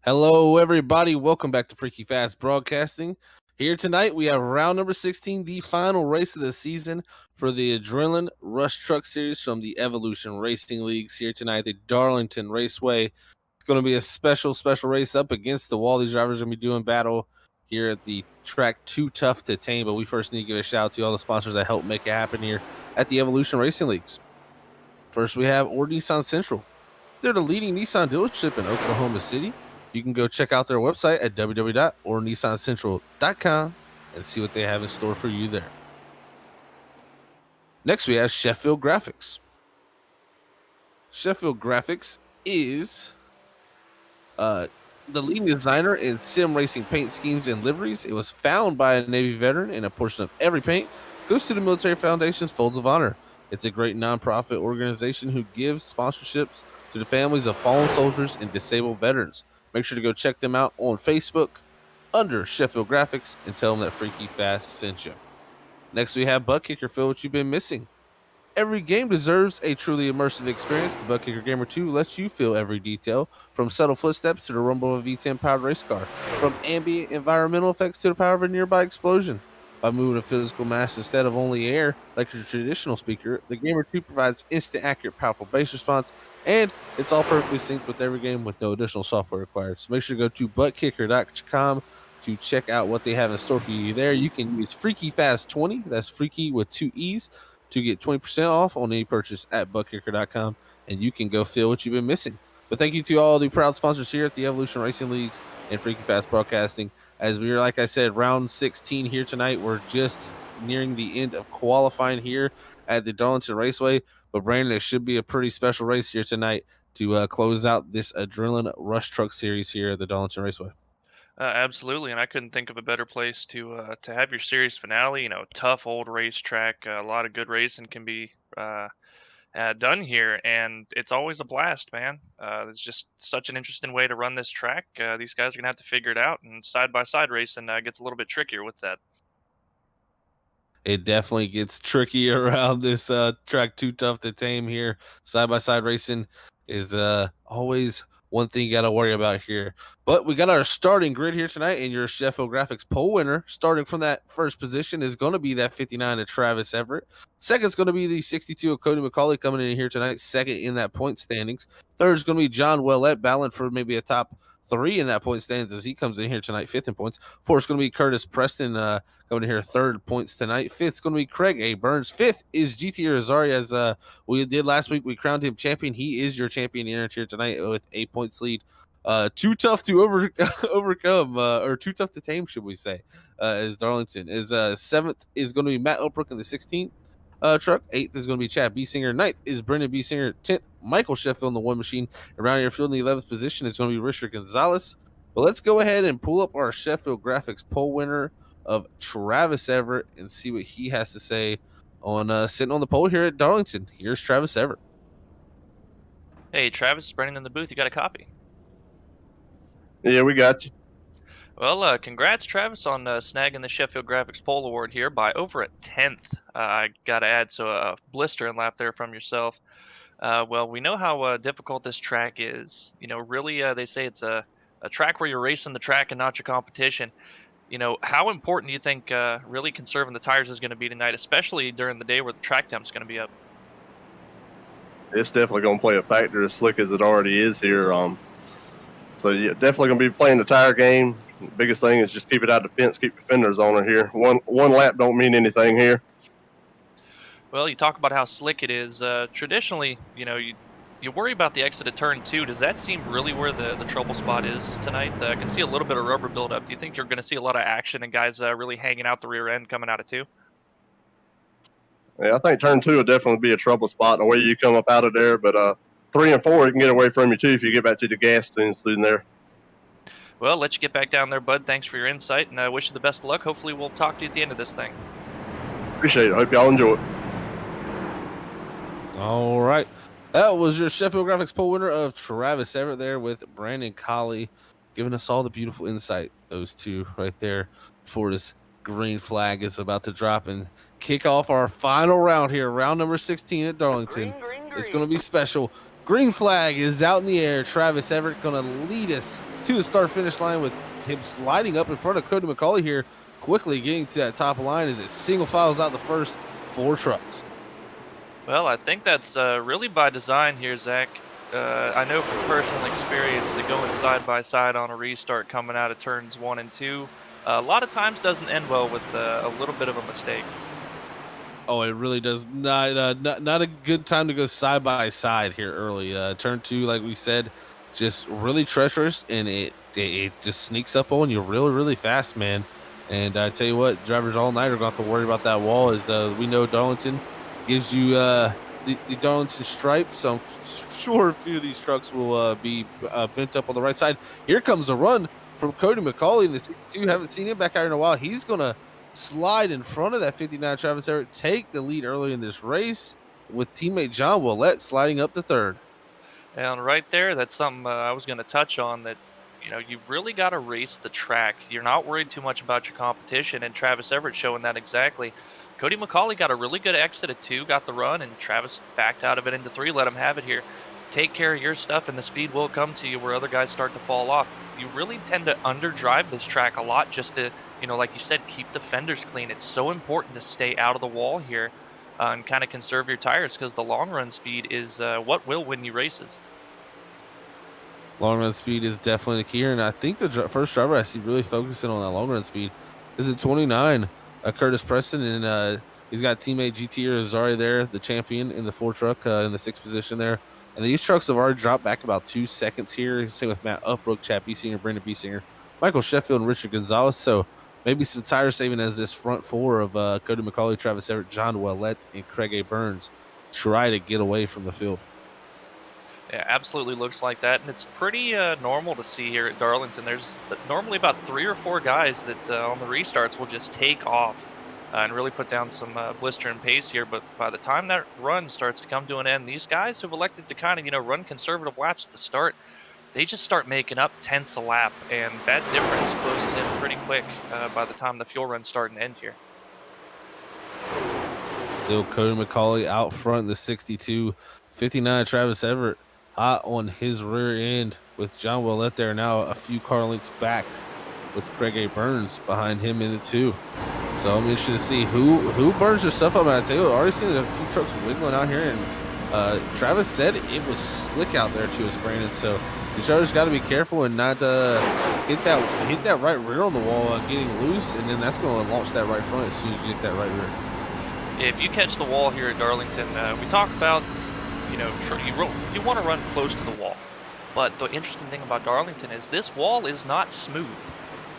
Hello, everybody. Welcome back to Freaky Fast Broadcasting. Here tonight, we have round number 16, the final race of the season for the Adrenaline Rush Truck Series from the Evolution Racing Leagues. Here tonight, the Darlington Raceway. It's going to be a special race up against the wall. These drivers are going to be doing battle here at the track Too Tough to Tame. But we first need to give a shout out to all the sponsors that help make it happen here at the Evolution Racing Leagues. First, we have Nissan Central. They're the leading Nissan dealership in Oklahoma City. You can go check out their website at www.ornissancentral.com and see what they have in store for you there. Next, we have Sheffield Graphics. Sheffield Graphics is the leading designer in sim racing paint schemes and liveries. It was found by a Navy veteran, and a portion of every paint goes to the Military Foundation's Folds of Honor. It's a great nonprofit organization who gives sponsorships to the families of fallen soldiers and disabled veterans. Make sure to go check them out on Facebook under Sheffield Graphics and tell them that Freaky Fast sent you. Next, we have ButtKicker. Feel what you've been missing. Every game deserves a truly immersive experience. The ButtKicker Gamer 2 lets you feel every detail, from subtle footsteps to the rumble of a V10 powered race car, from ambient environmental effects to the power of a nearby explosion. By moving a physical mass instead of only air, like your traditional speaker, the Gamer 2 provides instant, accurate, powerful bass response, and it's all perfectly synced with every game with no additional software required. So make sure to go to ButtKicker.com to check out what they have in store for you there. You can use Freaky Fast 20, that's Freaky with 2 E's, to get 20% off on any purchase at ButtKicker.com, and you can go feel what you've been missing. But thank you to all the proud sponsors here at the Evolution Racing Leagues and Freaky Fast Broadcasting. As we are, like I said, round 16 here tonight. We're just nearing the end of qualifying here at the Darlington Raceway. But Brandon, it should be a pretty special race here tonight to close out this Adrenaline Rush Truck Series here at the Darlington Raceway. Absolutely, and I couldn't think of a better place to have your series finale. You know, tough old racetrack, a lot of good racing can be done here, and it's always a blast, man. It's just such an interesting way to run this track. These guys are gonna have to figure it out, and side by side racing gets a little bit trickier with that. It definitely gets tricky around this track Too Tough to Tame here. Side by side racing is always one thing you got to worry about here. But we got our starting grid here tonight, and your Sheffield Graphics pole winner, starting from that first position, is going to be that 59 of Travis Everett. Second is going to be the 62 of Cody McCauley coming in here tonight, second in that point standings. Third is going to be John Willett, battling for maybe a top 3 in that point standings as he comes in here tonight, fifth in points. Fourth is going to be Curtis Preston coming in here third points tonight. Fifth is going to be Craig A. Burns. Fifth is GT Rosario. As we did last week, we crowned him champion. He is your champion here tonight with 8 points lead. Too tough to overcome, or too tough to tame, should we say, is Darlington. Seventh is going to be Matt Elbrook in the 16th truck. Eighth is going to be Chad B. Singer. Ninth is Brendan B. Singer. 10th, Michael Sheffield in the one machine. Around your field in the 11th position is going to be Richard Gonzalez. But let's go ahead and pull up our Sheffield Graphics pole winner of Travis Everett and see what he has to say on sitting on the pole here at Darlington. Here's Travis Everett. Hey, Travis, Brendan in the booth. You got a copy? Yeah, we got you. Well, congrats, Travis, on snagging the Sheffield Graphics Pole Award here by over a tenth. I got to add, so a blistering lap there from yourself. Well, we know how difficult this track is. You know, really, they say it's a track where you're racing the track and not your competition. You know, how important do you think really conserving the tires is going to be tonight, especially during the day where the track temp's going to be up? It's definitely going to play a factor, as slick as it already is here. So yeah, definitely going to be playing the tire game. The biggest thing is just keep it out of the fence, keep the fenders on it here. One lap don't mean anything here. Well, you talk about how slick it is. Traditionally, you know, you worry about the exit of turn 2. Does that seem really where the trouble spot is tonight? I can see a little bit of rubber buildup. Do you think you're going to see a lot of action and guys really hanging out the rear end coming out of 2? Yeah, I think turn 2 will definitely be a trouble spot the way you come up out of there. But 3 and 4, you can get away from you too if you get back to the gas stations in there. Well, let you get back down there, bud. Thanks for your insight, and I wish you the best of luck. Hopefully we'll talk to you at the end of this thing. Appreciate it. Hope y'all enjoy it. All right. That was your Sheffield Graphics pole winner of Travis Everett there with Brandon Colley, giving us all the beautiful insight. Those two right there before this green flag is about to drop and kick off our final round here, round number 16 at Darlington. Green. It's going to be special. Green flag is out in the air. Travis Everett going to lead us to the start-finish line with him sliding up in front of Cody McCauley here, quickly getting to that top line as it single files out the first 4 trucks. Well, I think that's really by design here, Zach. I know from personal experience that going side by side on a restart coming out of turns 1 and 2, a lot of times doesn't end well with a little bit of a mistake. Oh, it really does not a good time to go side by side here early. Turn 2, like we said, just really treacherous, and it just sneaks up on you really fast, man. And I tell you what, drivers all night are going to have to worry about that wall. As we know, Darlington gives you the Darlington stripe, so I'm sure a few of these trucks will be bent up on the right side. Here comes a run from Cody McCauley in the 62. Haven't seen him back out in a while. He's gonna slide in front of that 59 Travis Everett, take the lead early in this race with teammate John Willett sliding up to third. And right there, that's something I was going to touch on, that you've really got to race the track. You're not worried too much about your competition, and Travis Everett showing that exactly. Cody McCauley got a really good exit at 2, got the run, and Travis backed out of it into 3, let him have it here. Take care of your stuff, and the speed will come to you where other guys start to fall off. You really tend to underdrive this track a lot just to, like you said, keep the fenders clean. It's so important to stay out of the wall here and kind of conserve your tires, because the long run speed is what will win you races. Long run speed is definitely the key here, and I think the first driver I see really focusing on that long run speed is at 29, Curtis Preston, and he's got teammate GT Rosari there, the champion in the 4 truck in the 6th position there. And these trucks have already dropped back about 2 seconds here. Same with Matt Upbrook, Chad Biesinger, Brandon Biesinger, Michael Sheffield, and Richard Gonzalez. So maybe some tire saving as this front 4 of Cody McCauley, Travis Everett, John Willett, and Craig A. Burns try to get away from the field. Yeah, absolutely looks like that, and it's pretty normal to see here at Darlington. There's normally about 3 or 4 guys that on the restarts will just take off and really put down some blister and pace here. But by the time that run starts to come to an end, these guys who've elected to kind of run conservative laps at the start, they just start making up tenths a lap, and that difference closes in pretty quick by the time the fuel runs start and end here. Still Cody McCauley out front in the 62. 59 Travis Everett hot on his rear end with John Willett there now a few car lengths back with Craig A. Burns behind him in the 2. So I'm interested to see who burns their stuff up. And I tell you, I've already seen a few trucks wiggling out here, and Travis said it was slick out there to us, Brandon. So the drivers got to be careful and not hit that right rear on the wall getting loose, and then that's going to launch that right front as soon as you get that right rear. If you catch the wall here at Darlington, we talk about you want to run close to the wall. But the interesting thing about Darlington is this wall is not smooth.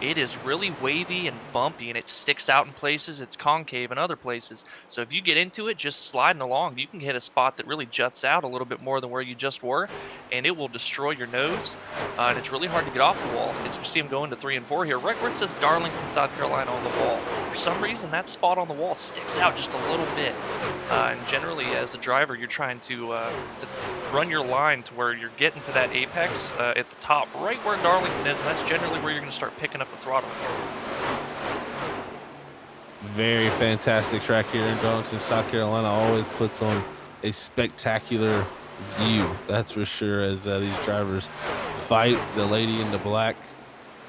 It is really wavy and bumpy, and it sticks out in places. It's concave in other places. So if you get into it, just sliding along, you can hit a spot that really juts out a little bit more than where you just were, and it will destroy your nose. And it's really hard to get off the wall. As you see them go into 3 and 4 here, right where it says Darlington, South Carolina on the wall. For some reason, that spot on the wall sticks out just a little bit. And generally, as a driver, you're trying to run your line to where you're getting to that apex at the top, right where Darlington is, and that's generally where you're going to start picking up the throttle. Very fantastic track here in Darlington, South Carolina. Always puts on a spectacular view, that's for sure, as these drivers fight the lady in the black.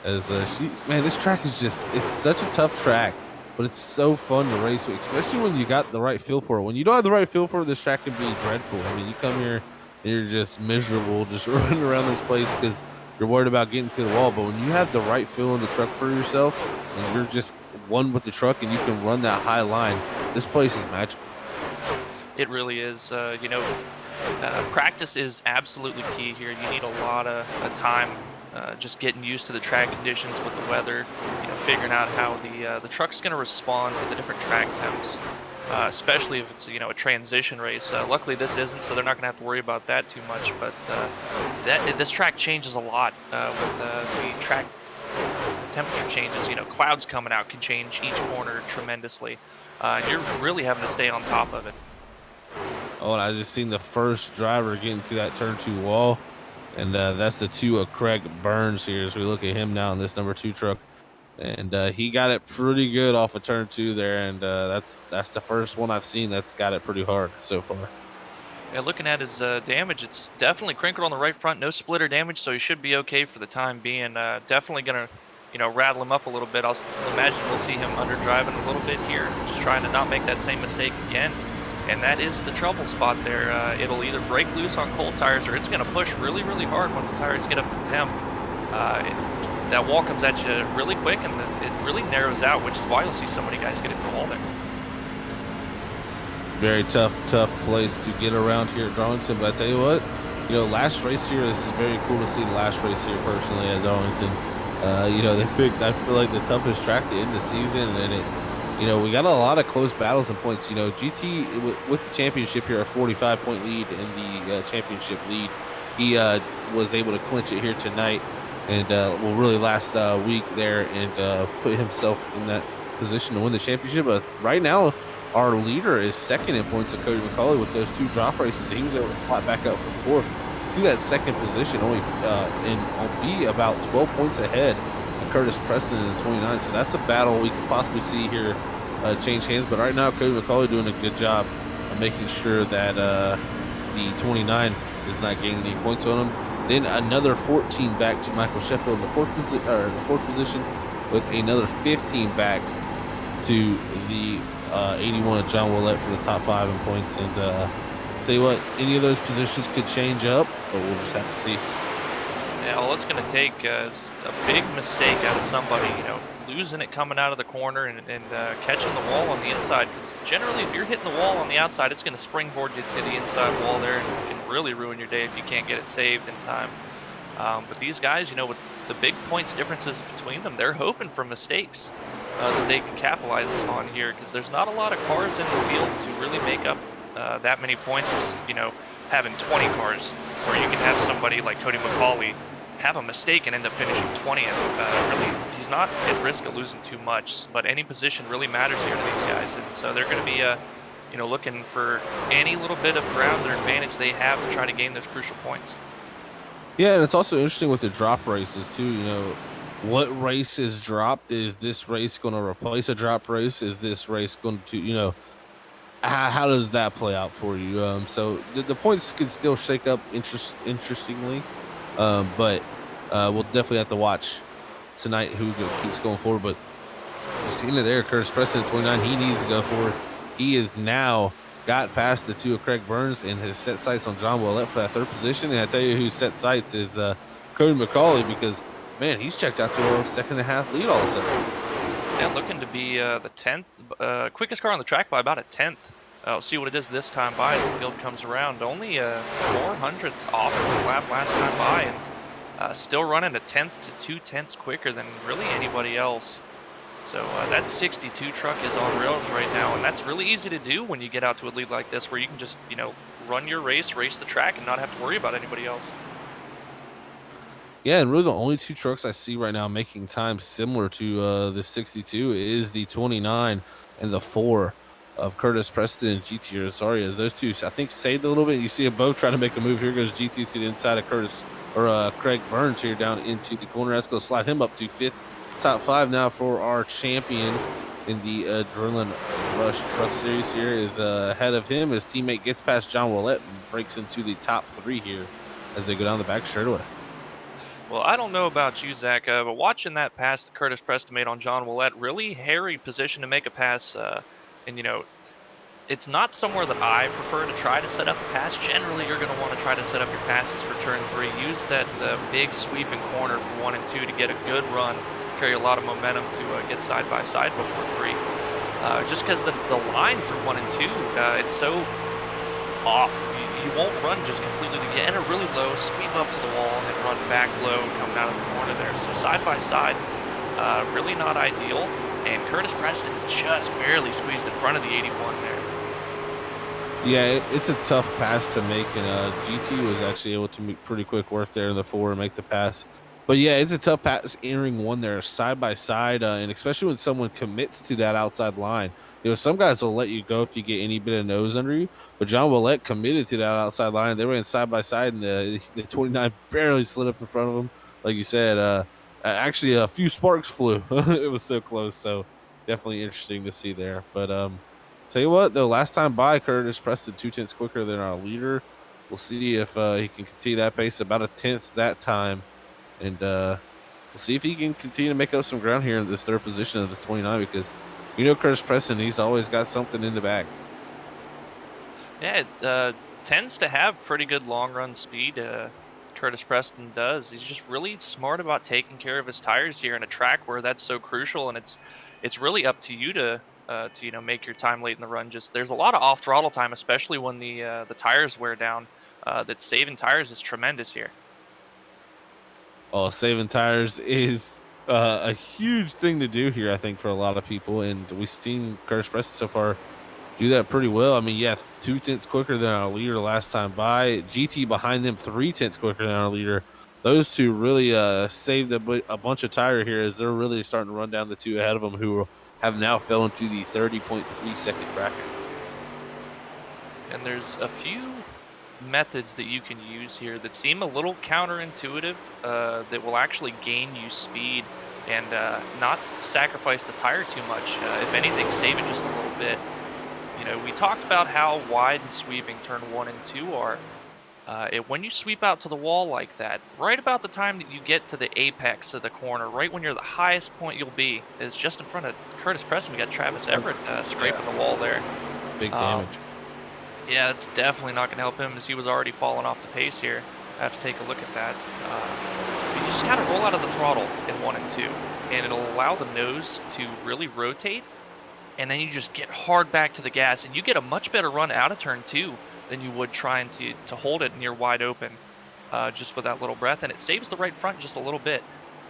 As this track is it's such a tough track, but it's so fun to race with, especially when you got the right feel for it. When you don't have the right feel for it, this track can be dreadful. I mean, you come here and you're just miserable, just running around this place because you're worried about getting to the wall. But when you have the right feel in the truck for yourself, and you're just one with the truck, and you can run that high line, this place is magical. It really is. Practice is absolutely key here. You need a lot of time just getting used to the track conditions with the weather, figuring out how the truck's going to respond to the different track temps, especially if it's a transition race. Luckily this isn't, so they're not going to have to worry about that too much. But this track changes a lot with the track temperature changes. Clouds coming out can change each corner tremendously. You're really having to stay on top of it. Oh, and I just seen the first driver getting to that turn 2 wall. And that's the 2 of Craig Burns here as we look at him now in this number 2 truck. And he got it pretty good off of turn 2 there. And that's the first one I've seen that's got it pretty hard so far. Yeah, looking at his damage, it's definitely crinkled on the right front, no splitter damage, so he should be okay for the time being. Definitely gonna, rattle him up a little bit. Imagine we'll see him underdriving a little bit here, just trying to not make that same mistake again. And that is the trouble spot there. It'll either break loose on cold tires or it's gonna push really, really hard once the tires get up to temp. That wall comes at you really quick, and it really narrows out, which is why you'll see so many guys get into the wall there. Very tough place to get around here at Darlington. But I tell you what, last race here, this is very cool to see the last race here personally at Darlington. They picked, I feel like, the toughest track to end the season, and we got a lot of close battles and points. GT with the championship here, a 45-point lead in the championship lead. He was able to clinch it here tonight, and will really last week there and put himself in that position to win the championship. But right now, our leader is second in points of Cody McCauley with those 2 drop races. He was able to flat back up from 4th to that second position, only and be about 12 points ahead of Curtis Preston in the 29. So that's a battle we could possibly see here change hands. But right now, Cody McCauley doing a good job of making sure that the 29 is not gaining any points on him. Then another 14 back to Michael Sheffield in the fourth position, with another 15 back to the 81 of John Willett for the top 5 in points. And tell you what, any of those positions could change up, but we'll just have to see. Yeah, all it's going to take is a big mistake out of somebody, losing it coming out of the corner and catching the wall on the inside. Because generally, if you're hitting the wall on the outside, it's going to springboard you to the inside wall there and can really ruin your day if you can't get it saved in time. But these guys, with the big points differences between them, they're hoping for mistakes that they can capitalize on here, because there's not a lot of cars in the field to really make up that many points as, having 20 cars, where you can have somebody like Cody McCauley have a mistake and end up finishing 20th. Really, he's not at risk of losing too much, but any position really matters here to these guys, and so they're going to be looking for any little bit of ground or advantage they have to try to gain those crucial points. Yeah, and it's also interesting with the drop races too. What race is dropped? Is this race going to replace a drop race? Is this race going to, how does that play out for you? So the points could still shake up interestingly, but we'll definitely have to watch tonight who keeps going forward. But you seen it there, Curtis Preston at 29. He needs to go forward. He is now got past the 2 of Craig Burns and has set sights on John Willett for that 3rd position. And I tell you who set sights is Cody McCauley, because man, he's checked out to a 2.5 lead all of a sudden. Yeah, looking to be the 10th, quickest car on the track by about a 10th. We'll see what it is this time by as the field comes around. Only 400ths off of his lap last time by, and still running a 10th to 2 tenths quicker than really anybody else. So that 62 truck is on rails right now, and that's really easy to do when you get out to a lead like this, where you can just, run your race the track, and not have to worry about anybody else. Yeah, and really the only 2 trucks I see right now making time similar to the 62 is the 29 and the 4 of Curtis Preston and GT Rosario. Those 2, I think, saved a little bit. You see them both trying to make a move. Here goes GT to the inside of Craig Burns here down into the corner. That's going to slide him up to 5th. Top 5 now for our champion in the Adrenaline Rush Truck Series here is ahead of him. His teammate gets past John Willett and breaks into the top 3 here as they go down the back straightaway. Well, I don't know about you, Zach, but watching that pass that Curtis Preston made on John Willett, really hairy position to make a pass. And, it's not somewhere that I prefer to try to set up a pass. Generally, you're going to want to try to set up your passes for turn 3. Use that big sweeping corner for 1 and 2 to get a good run, carry a lot of momentum to get side by side before 3. Just because the line through 1 and 2, it's so off. You won't run just completely. You enter really low, sweep up to the wall, and then run back low coming out of the corner there. So side by side, really not ideal. And Curtis Preston just barely squeezed in front of the 81 there. Yeah, it's a tough pass to make, and GT was actually able to make pretty quick work there in the 4 and make the pass. But yeah, it's a tough pass entering 1 there side by side, and especially when someone commits to that outside line. Some guys will let you go if you get any bit of nose under you, but John Willett committed to that outside line. They ran side by side, and the 29 barely slid up in front of him. Like you said, actually a few sparks flew. It was so close, so definitely interesting to see there. But Tell you what, though, last time by, Curtis Preston 2/10 quicker than our leader. We'll see if he can continue that pace, about a tenth that time, and we'll see if he can continue to make up some ground here in this third position of this 29 because Curtis Preston, he's always got something in the bag. Yeah, it tends to have pretty good long run speed. Curtis Preston does. He's just really smart about taking care of his tires here in a track where that's so crucial, and it's really up to you to make your time late in the run. Just there's a lot of off throttle time, especially when the tires wear down. That saving tires is tremendous here. Oh, saving tires is a huge thing to do here, I think, for a lot of people, and we've seen Curtis Preston so far do that pretty well. I mean, yeah, 2/10 quicker than our leader last time by. GT behind them 3/10 quicker than our leader. Those two really saved a bunch of tire here as they're really starting to run down the two ahead of them who have now fell into the 30.3-second bracket. And there's a few methods that you can use here that seem a little counterintuitive that will actually gain you speed and not sacrifice the tire too much. If anything, save it just a little bit. We talked about how wide and sweeping turn 1 and 2 are. When you sweep out to the wall like that, right about the time that you get to the apex of the corner, right when you're the highest point you'll be, is just in front of Curtis Preston. We got Travis Everett scraping the wall there. Big damage. Yeah, it's definitely not going to help him as he was already falling off the pace here. I have to take a look at that. You just kind of roll out of the throttle in 1 and 2, and it'll allow the nose to really rotate, and then you just get hard back to the gas, and you get a much better run out of turn 2 than you would trying to hold it near wide open just with that little breath, and it saves the right front just a little bit.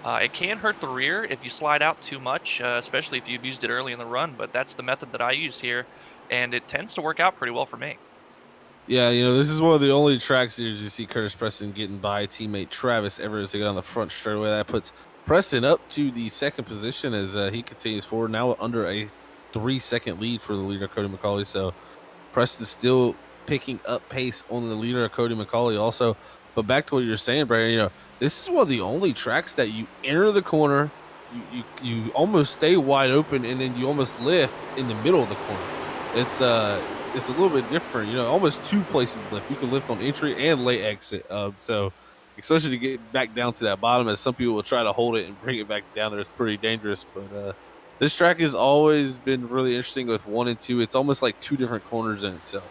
It can hurt the rear if you slide out too much, especially if you've used it early in the run, but that's the method that I use here, and it tends to work out pretty well for me. Yeah, this is one of the only tracks here you see Curtis Preston getting by teammate Travis Everett as they get on the front straightaway. That puts Preston up to the second position as he continues forward, now under a 3-second lead for the leader, Cody McCauley. So Preston's still picking up pace on the leader, Cody McCauley, also. But back to what you're saying, Brandon, this is one of the only tracks that you enter the corner, you almost stay wide open, and then you almost lift in the middle of the corner. It's a little bit different, almost two places lift. You can lift on entry and late exit. So especially to get back down to that bottom, as some people will try to hold it and bring it back down there, it's pretty dangerous. But this track has always been really interesting with 1 and 2. It's almost like two different corners in itself,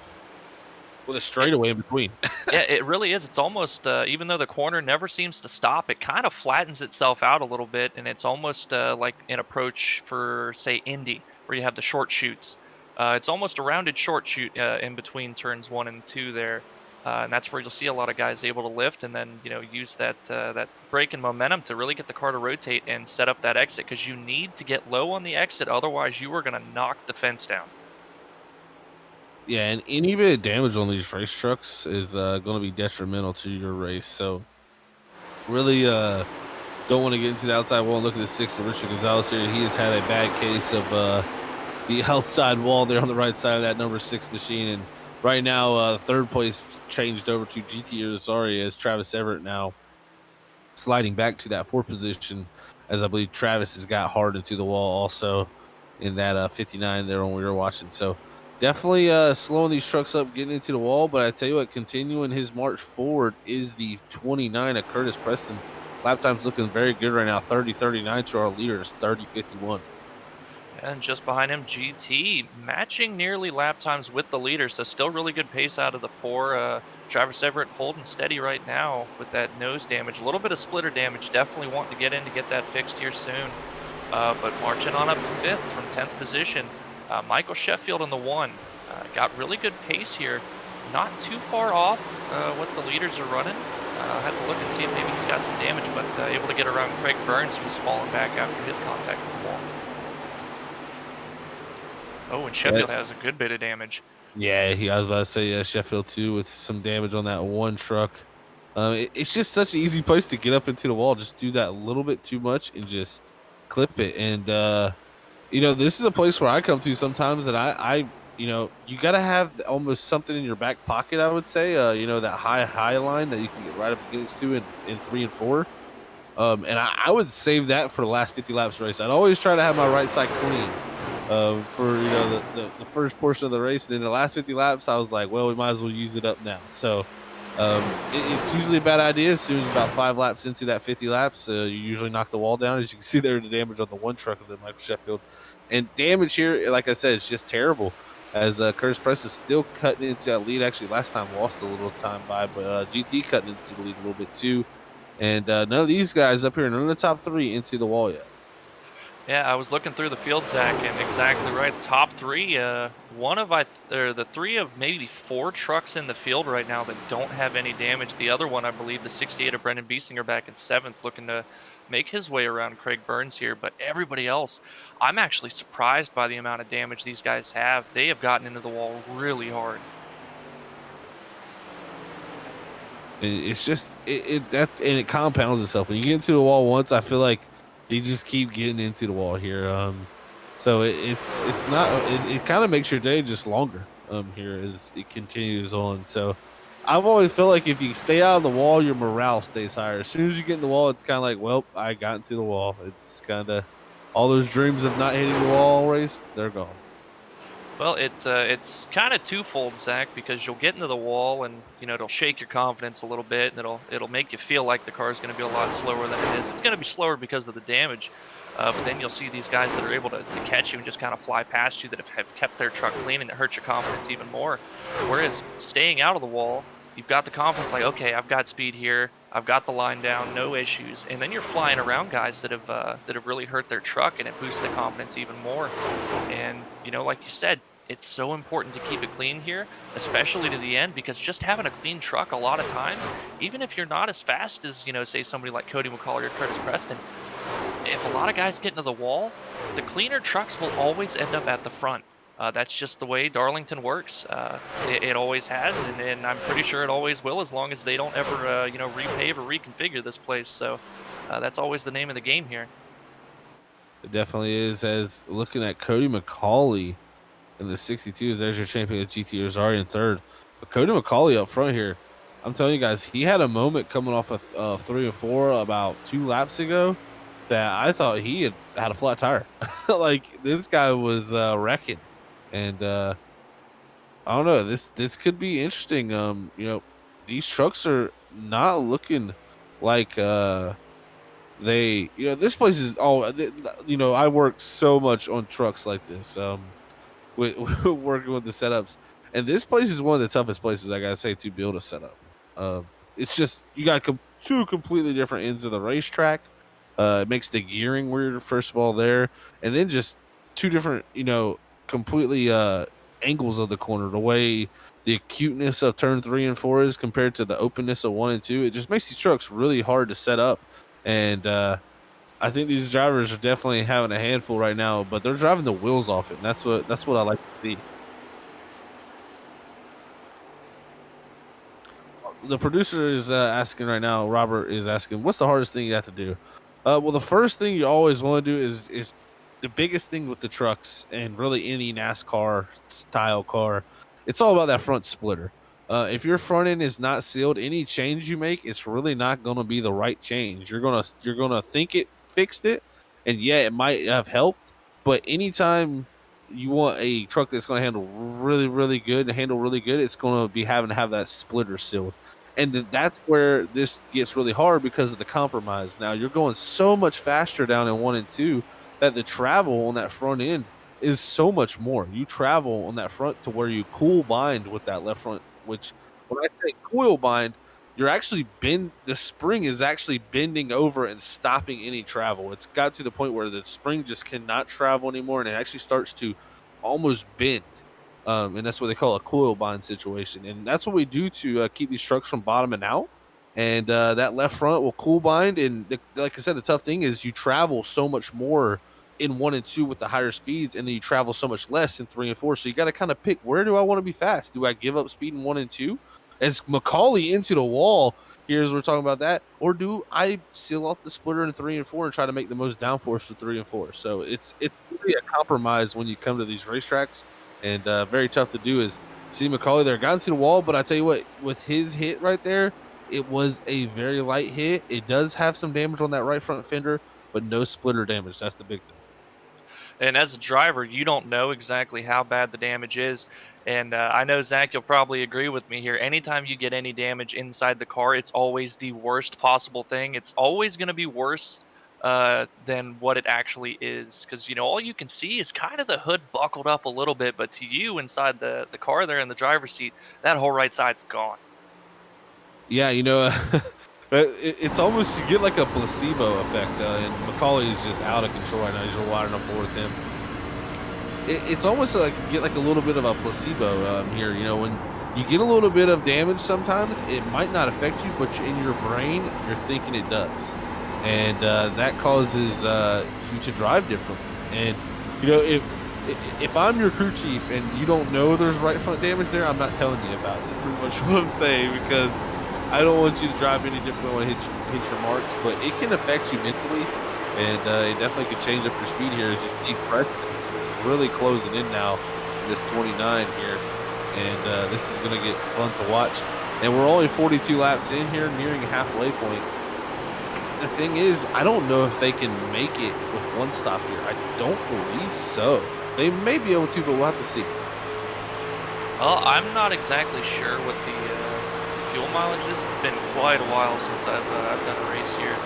with a straightaway in between. Yeah, it really is. It's almost, even though the corner never seems to stop, it kind of flattens itself out a little bit, and it's almost like an approach for, say, Indy, where you have the short chutes. It's almost a rounded short chute in between turns 1 and 2 there, and that's where you'll see a lot of guys able to lift and then use that brake and momentum to really get the car to rotate and set up that exit, because you need to get low on the exit, otherwise you are going to knock the fence down. Yeah, and any bit of damage on these race trucks is going to be detrimental to your race. So really don't want to get into the outside wall and look at the 6th of Richard Gonzalez here. He has had a bad case of the outside wall there on the right side of that number 6 machine. And right now, third place changed over to GT Irizarry as Travis Everett now sliding back to that 4th position, as I believe Travis has got hard into the wall also in that 59 there when we were watching. So definitely slowing these trucks up, getting into the wall. But I tell you what, continuing his march forward is the 29 of Curtis Preston. Lap time's looking very good right now, 30:39 to our leaders, 30:51. And just behind him, GT matching nearly lap times with the leader, so still really good pace out of the 4. Travis Everett holding steady right now with that nose damage. A little bit of splitter damage, definitely wanting to get in to get that fixed here soon. But marching on up to 5th from 10th position, Michael Sheffield in the 1. Got really good pace here, not too far off what the leaders are running. I have to look and see if maybe he's got some damage, but able to get around Craig Burns, who's falling back after his contact with the wall. Oh, and Sheffield has a good bit of damage. Yeah, I was about to say Sheffield too with some damage on that one truck. It's just such an easy place to get up into the wall. Just do that a little bit too much and just clip it. And this is a place where I come to sometimes, and I you got to have almost something in your back pocket. I would say, that high line that you can get right up against to in 3 and 4. And I would save that for the last 50 laps race. I'd always try to have my right side clean. for the first portion of the race. And then the last 50 laps, I was like, well, we might as well use it up now. So it's usually a bad idea. As soon as about 5 laps into that 50 laps, you usually knock the wall down. As you can see there, the damage on the one truck of the Michael Sheffield, and damage here, like I said, is just terrible. As Curtis Press is still cutting into that lead. Actually, last time lost a little time by, but GT cutting into the lead a little bit too. And none of these guys up here, none of the top 3 into the wall yet. Yeah, I was looking through the field, Zach, and exactly right. The top 3, or the 3 of maybe 4 trucks in the field right now that don't have any damage. The other one, I believe, the 68 of Brendan Biesinger back in 7th, looking to make his way around Craig Burns here. But everybody else, I'm actually surprised by the amount of damage these guys have. They have gotten into the wall really hard. It's just and it compounds itself. When you get into the wall once, I feel like you just keep getting into the wall here. So it's not it kind of makes your day just longer here as it continues on. So I've always felt like if you stay out of the wall, your morale stays higher. As soon as you get in the wall, it's kind of like, well, I got into the wall. It's kind of all those dreams of not hitting the wall all race, they're gone. Well, it's kind of twofold, Zach, because you'll get into the wall and it'll shake your confidence a little bit, and it'll make you feel like the car is going to be a lot slower than it is. It's going to be slower because of the damage, but then you'll see these guys that are able to catch you and just kind of fly past you that have kept their truck clean, and it hurts your confidence even more. Whereas staying out of the wall, you've got the confidence like, okay, I've got speed here, I've got the line down, no issues, and then you're flying around guys that have really hurt their truck, and it boosts the confidence even more. And like you said, it's so important to keep it clean here, especially to the end, because just having a clean truck a lot of times, even if you're not as fast as, say somebody like Cody McCauley or Curtis Preston, if a lot of guys get into the wall, the cleaner trucks will always end up at the front. That's just the way Darlington works. It always has, and I'm pretty sure it always will, as long as they don't ever, repave or reconfigure this place. So that's always the name of the game here. It definitely is. As looking at Cody McCauley in the 62s, there's your champion of GT Rosari in 3rd. But Cody McCauley up front here, I'm telling you guys, he had a moment coming off of 3 and 4 about 2 laps ago that I thought he had a flat tire. Like, this guy was wrecking. And I don't know, this could be interesting. These trucks are not looking like this place is I work so much on trucks like this. With working with the setups, and this place is one of the toughest places, I gotta say, to build a setup. It's just you got two completely different ends of the racetrack. It makes the gearing weird, first of all, there, and then just two different, completely angles of the corner. The way the acuteness of turn 3 and 4 is compared to the openness of 1 and 2, it just makes these trucks really hard to set up. And I think these drivers are definitely having a handful right now, but they're driving the wheels off it, and that's what I like to see. The producer is asking right now. Robert is asking, "What's the hardest thing you have to do?" Well, the first thing you always want to do is the biggest thing with the trucks and really any NASCAR style car. It's all about that front splitter. If your front end is not sealed, any change you make, it's really not going to be the right change. You're gonna think it fixed it, and yeah, it might have helped. But anytime you want a truck that's going to handle really, really good and handle really good, it's going to be having to have that splitter sealed. And that's where this gets really hard because of the compromise. Now you're going so much faster down in 1 and 2 that the travel on that front end is so much more. You travel on that front to where you cool bind with that left front, which when I say coil bind, the spring is actually bending over and stopping any travel. It's got to the point where the spring just cannot travel anymore, and it actually starts to almost bend. And that's what they call a coil bind situation. And that's what we do to keep these trucks from bottoming out. And that left front will cool bind. And like I said, the tough thing is you travel so much more in 1 and 2 with the higher speeds, and then you travel so much less in 3 and 4. So you got to kind of pick, where do I want to be fast? Do I give up speed in 1 and 2? As McCauley into the wall, here's we're talking about that, or do I seal off the splitter in 3 and 4 and try to make the most downforce for 3 and 4? So it's really a compromise when you come to these racetracks. And very tough to do. Is see McCauley there got into the wall, but I tell you what, with his hit right there, it was a very light hit. It does have some damage on that right front fender, but no splitter damage. That's the big thing. And as a driver, you don't know exactly how bad the damage is. And I know, Zach, you'll probably agree with me here. Anytime you get any damage inside the car, it's always the worst possible thing. It's always going to be worse than what it actually is. Because, all you can see is kind of the hood buckled up a little bit. But to you inside the car there in the driver's seat, that whole right side's gone. Yeah, it's almost you get like a placebo effect, and Macaulay is just out of control right now. He's winding up with him. It's almost like you get like a little bit of a placebo here. When you get a little bit of damage, sometimes it might not affect you, but in your brain, you're thinking it does, and that causes you to drive differently. And if I'm your crew chief and you don't know there's right front damage there, I'm not telling you about it. It's pretty much what I'm saying, because I don't want you to drive any different when it hits your marks, but it can affect you mentally, and it definitely could change up your speed here as you see Preston is really closing in now in this 29 here, and this is going to get fun to watch. And we're only 42 laps in here, nearing a halfway point. The thing is, I don't know if they can make it with one stop here. I don't believe so. They may be able to, but we'll have to see. Well, I'm not exactly sure what the fuel mileage is. It's been quite a while since I've done a race here.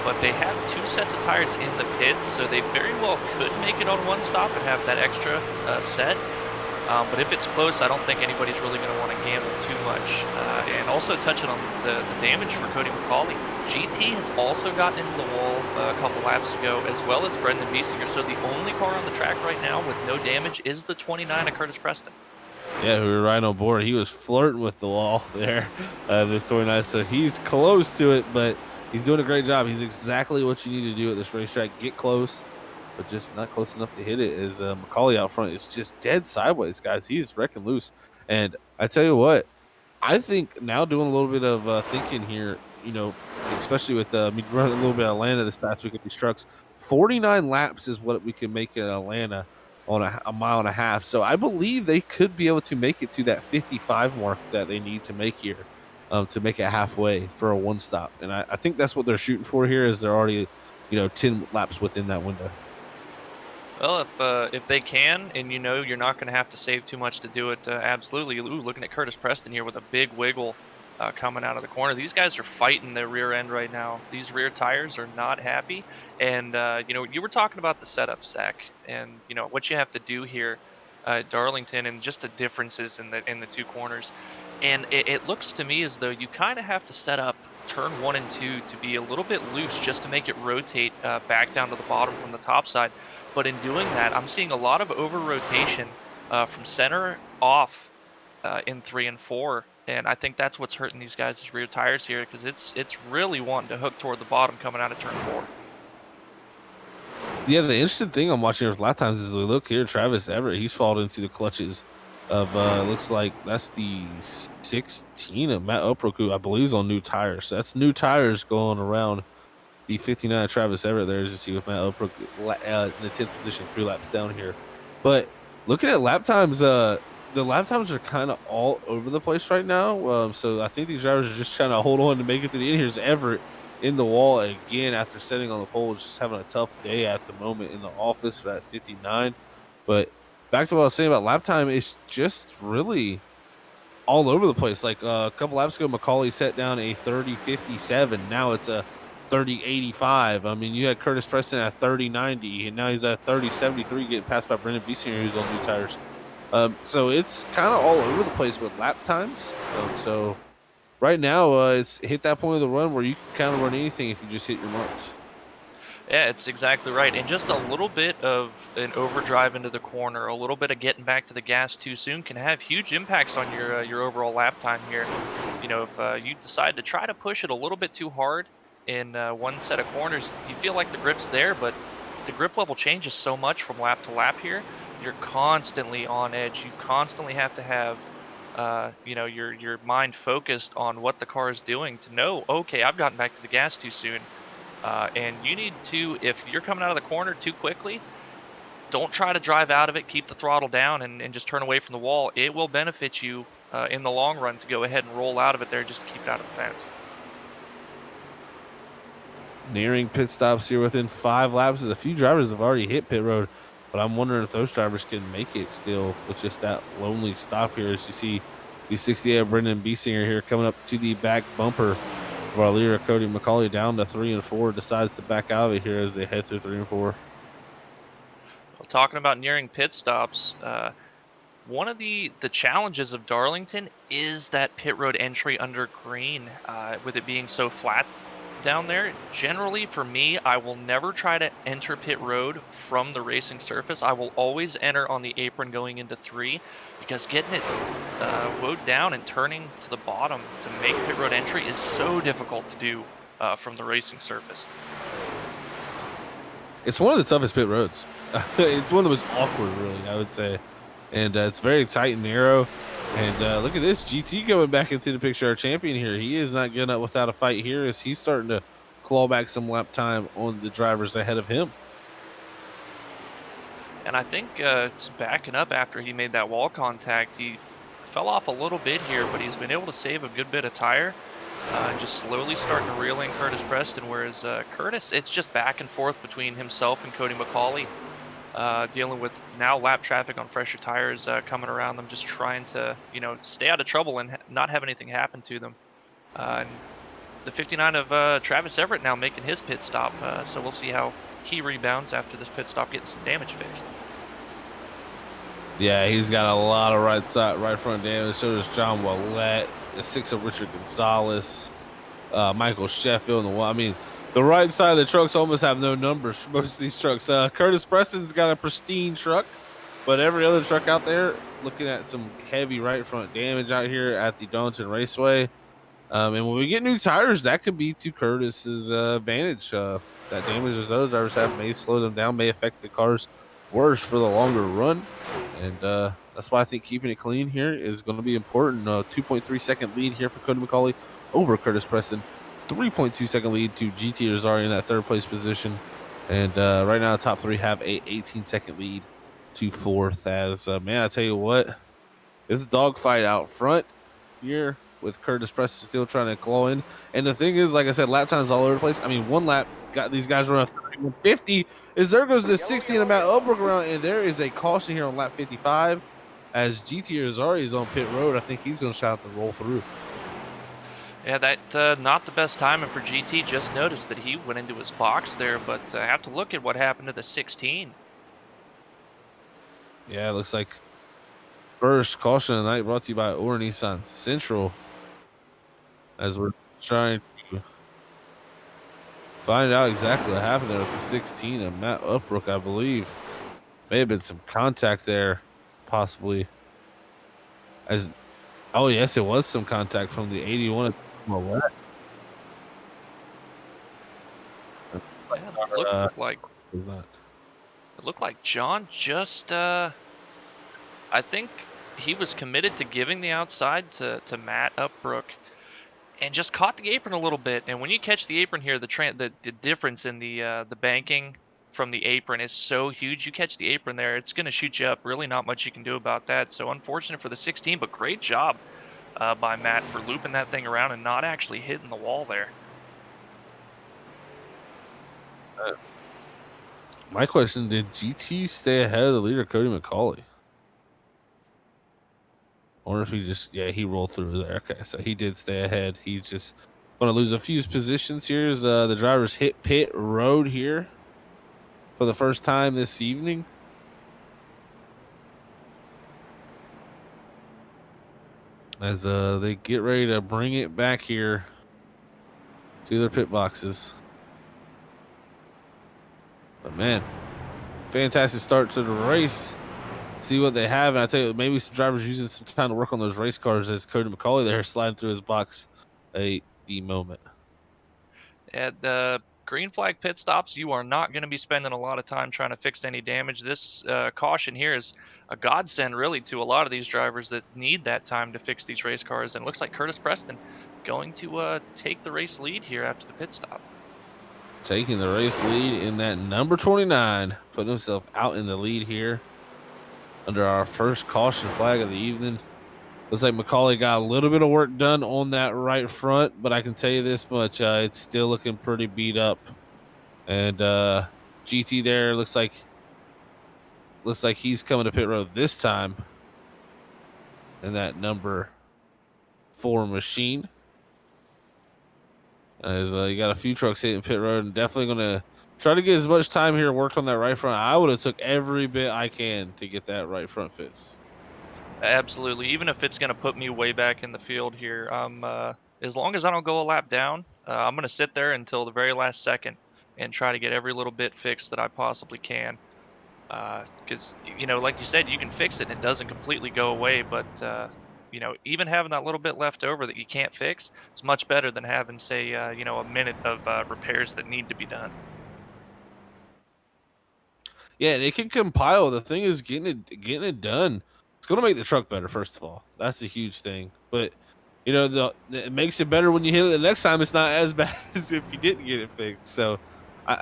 But they have 2 sets of tires in the pits, so they very well could make it on one stop and have that extra set. But if it's close, I don't think anybody's really going to want to gamble too much. And also touching on the damage for Cody McCauley, GT has also gotten into the wall a couple laps ago, as well as Brendan Biesinger. So the only car on the track right now with no damage is the 29 of Curtis Preston. Yeah, we were right on board. He was flirting with the wall there, this 29. So he's close to it, but he's doing a great job. He's exactly what you need to do at this racetrack. Get close, but just not close enough to hit it. As Macaulay out front is just dead sideways, guys. He's wrecking loose. And I tell you what, I think now doing a little bit of thinking here, especially with me running a little bit of Atlanta this past week at these trucks, 49 laps is what we can make in Atlanta on a mile and a half. So I believe they could be able to make it to that 55 mark that they need to make here, to make it halfway for a one stop. And I think that's what they're shooting for here, is they're already, 10 laps within that window. Well, if they can, and you're not going to have to save too much to do it, absolutely. Ooh, looking at Curtis Preston here with a big wiggle coming out of the corner. These guys are fighting their rear end right now. These rear tires are not happy. And you were talking about the setup, Zach, and what you have to do here, Darlington, and just the differences in the 2 corners. And it looks to me as though you kind of have to set up turn 1 and 2 to be a little bit loose, just to make it rotate back down to the bottom from the top side. But in doing that, I'm seeing a lot of over rotation from center off in 3 and 4, and I think that's what's hurting these guys' rear tires here, because it's really wanting to hook toward the bottom coming out of turn 4. Yeah, the interesting thing I'm watching with lap times is, we look here, Travis Everett, he's fallen into the clutches of looks like that's the 16 of Matt Oproku, I believe, is on new tires. So that's new tires going around the 59 Travis Everett there, as you see with Matt Oproku in the 10th position, 3 laps down here. But looking at lap times, the lap times are kind of all over the place right now. So I think these drivers are just trying to hold on to make it to the end. Here's Everett in the wall again after setting on the pole, just having a tough day at the moment in the office for that 59. But back to what I was saying about lap time, it's just really all over the place. Like a couple laps ago, Macaulay set down a 30.57. Now it's a 30.85. I mean, you had Curtis Preston at 30.90, and now he's at 30.73, getting passed by Brendan Biesinger, who's on new tires. So it's kind of all over the place with lap times. So right now, it's hit that point of the run where you can kind of run anything if you just hit your marks. Yeah, it's exactly right. And just a little bit of an overdrive into the corner, a little bit of getting back to the gas too soon can have huge impacts on your overall lap time here. If you decide to try to push it a little bit too hard in one set of corners, you feel like the grip's there, but the grip level changes so much from lap to lap here. You're constantly on edge. You constantly have to have your mind focused on what the car is doing to know, okay, I've gotten back to the gas too soon. And you need to, if you're coming out of the corner too quickly, don't try to drive out of it. Keep the throttle down and just turn away from the wall. It will benefit you in the long run to go ahead and roll out of it there just to keep it out of the fence. nearing pit stops here within 5 laps. A few drivers have already hit pit road, but I'm wondering if those drivers can make it still with just that lonely stop here. As you see, the 68 Brendan Biesinger here coming up to the back bumper of our leader, Cody McCauley, down to 3 and 4, decides to back out of it here as they head through 3 and 4. Well, talking about nearing pit stops, one of the challenges of Darlington is that pit road entry under green, with it being so flat down there. Generally, for me, I will never try to enter pit road from the racing surface. I will always enter on the apron going into 3, because getting it woed down and turning to the bottom to make pit road entry is so difficult to do from the racing surface. It's one of the toughest pit roads. It's one of the most awkward, really, I would say. And it's very tight and narrow. And look at this, GT going back into the picture, our champion here. He is not getting up without a fight here as he's starting to claw back some lap time on the drivers ahead of him. And I think it's backing up after he made that wall contact. He fell off a little bit here, but he's been able to save a good bit of tire. Just slowly starting to reel in Curtis Preston, whereas Curtis, it's just back and forth between himself and Cody McCauley, dealing with now lap traffic on fresher tires coming around them, just trying to, stay out of trouble and not have anything happen to them. And the 59 of Travis Everett now making his pit stop, so we'll see how he rebounds after this pit stop, getting some damage fixed. Yeah, he's got a lot of right front damage. So does John Willett, the 6 of Richard Gonzalez, Michael Sheffield, and the 1. I mean, the right side of the trucks almost have no numbers for most of these trucks. Curtis Preston's got a pristine truck, but every other truck out there looking at some heavy right front damage out here at the Darlington Raceway. And when we get new tires, that could be to Curtis's advantage. That damage those other drivers have may slow them down, may affect the cars worse for the longer run. And that's why I think keeping it clean here is going to be important. 2.3 second lead here for Cody McCauley over Curtis Preston. 3.2 second lead to GT Rosario in that third place position. And right now, the top 3 have a 18 second lead to 4th. As man, I tell you what, it's a dogfight out front here with Curtis Preston still trying to claw in. And the thing is, like I said, lap times all over the place. I mean, one lap got these guys running 50. As there goes the 60 and Matt Elbrook around, and there is a caution here on lap 55 as GT Rosario is on pit road. I think he's going to shout to roll through. Yeah, that not the best timing for GT. Just noticed that he went into his box there, but I have to look at what happened to the 16. Yeah, it looks like first caution of the night brought to you by Ora Nissan Central as we're trying to find out exactly what happened there with the 16 of Matt Upbrook, I believe. May have been some contact there, possibly. Oh, yes, it was some contact from the 81 of Millette. Yeah, it looked like John just I think he was committed to giving the outside to Matt Upbrook and just caught the apron a little bit. And when you catch the apron here, the difference in the banking from the apron is so huge. You catch the apron there, it's going to shoot you up. Really not much you can do about that. So unfortunate for the 16, but great job by Matt for looping that thing around and not actually hitting the wall there. My question, did GT stay ahead of the leader, Cody McCauley? Or if he just, he rolled through there. Okay, so he did stay ahead. He's just going to lose a few positions here as the drivers hit pit road here for the first time this evening. As they get ready to bring it back here to their pit boxes. But man, fantastic start to the race. See what they have, and I tell you, maybe some drivers using some time to work on those race cars as Cody McCauley there sliding through his box the moment. At the green flag pit stops, you are not going to be spending a lot of time trying to fix any damage. This caution here is a godsend, really, to a lot of these drivers that need that time to fix these race cars. And it looks like Curtis Preston going to take the race lead here after the pit stop. Taking the race lead in that number 29, putting himself out in the lead here under our first caution flag of the evening. Looks like McCauley got a little bit of work done on that right front, but I can tell you this much: it's still looking pretty beat up. And GT there looks like he's coming to pit road this time, and that number 4 machine. As you got a few trucks hitting pit road, and definitely going to try to get as much time here worked on that right front. I would have took every bit I can to get that right front fixed. Absolutely. Even if it's going to put me way back in the field here, as long as I don't go a lap down, I'm going to sit there until the very last second and try to get every little bit fixed that I possibly can. Because like you said, you can fix it and it doesn't completely go away, but even having that little bit left over that you can't fix, it's much better than having, say, a minute of repairs that need to be done. Yeah, and it can compile. The thing is getting it done. It's going to make the truck better. First of all, that's a huge thing. But it makes it better when you hit it the next time. It's not as bad as if you didn't get it fixed. So,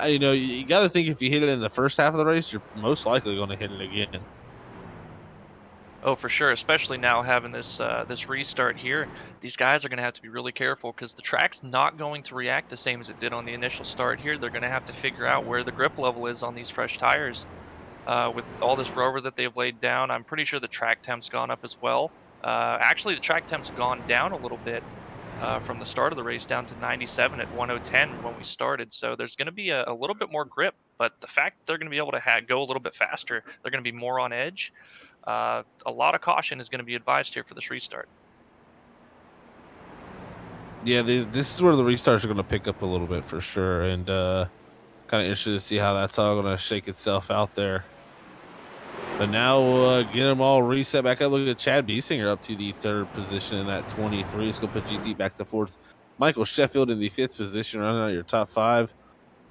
you got to think if you hit it in the first half of the race, you're most likely going to hit it again. Oh, for sure. Especially now having this restart here, these guys are going to have to be really careful because the track's not going to react the same as it did on the initial start here. They're going to have to figure out where the grip level is on these fresh tires. With all this rubber that they've laid down, I'm pretty sure the track temp's gone up as well. Actually, the track temp's gone down a little bit from the start of the race down to 97 at 1010 when we started. So there's going to be a little bit more grip, but the fact that they're going to be able to go a little bit faster, they're going to be more on edge. A lot of caution is going to be advised here for this restart. Yeah, this is where the restarts are going to pick up a little bit for sure, and kind of interested to see how that's all going to shake itself out there. But now we'll get them all reset back up. Look at Chad Biesinger up to the 3rd position in that 23. It's going to put GT back to 4th. Michael Sheffield in the 5th position, running out your top 5.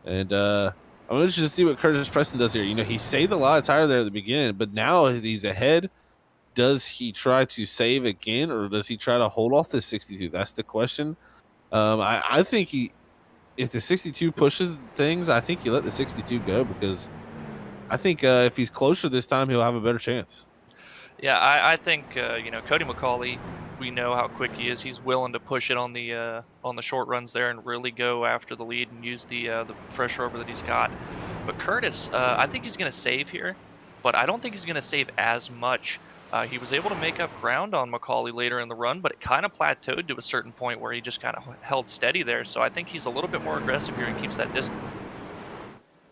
And I'm interested to see what Curtis Preston does here. He saved a lot of tire there at the beginning, but now he's ahead. Does he try to save again, or does he try to hold off the 62? That's the question. I think if the 62 pushes things, I think you let the 62 go, because I think if he's closer this time, he'll have a better chance. Yeah, I think Cody McCauley. We know how quick he is. He's willing to push it on the short runs there and really go after the lead and use the fresh rubber that he's got. But Curtis, I think he's going to save here, but I don't think he's going to save as much. He was able to make up ground on McCauley later in the run, but it kind of plateaued to a certain point where he just kind of held steady there. So I think he's a little bit more aggressive here and keeps that distance.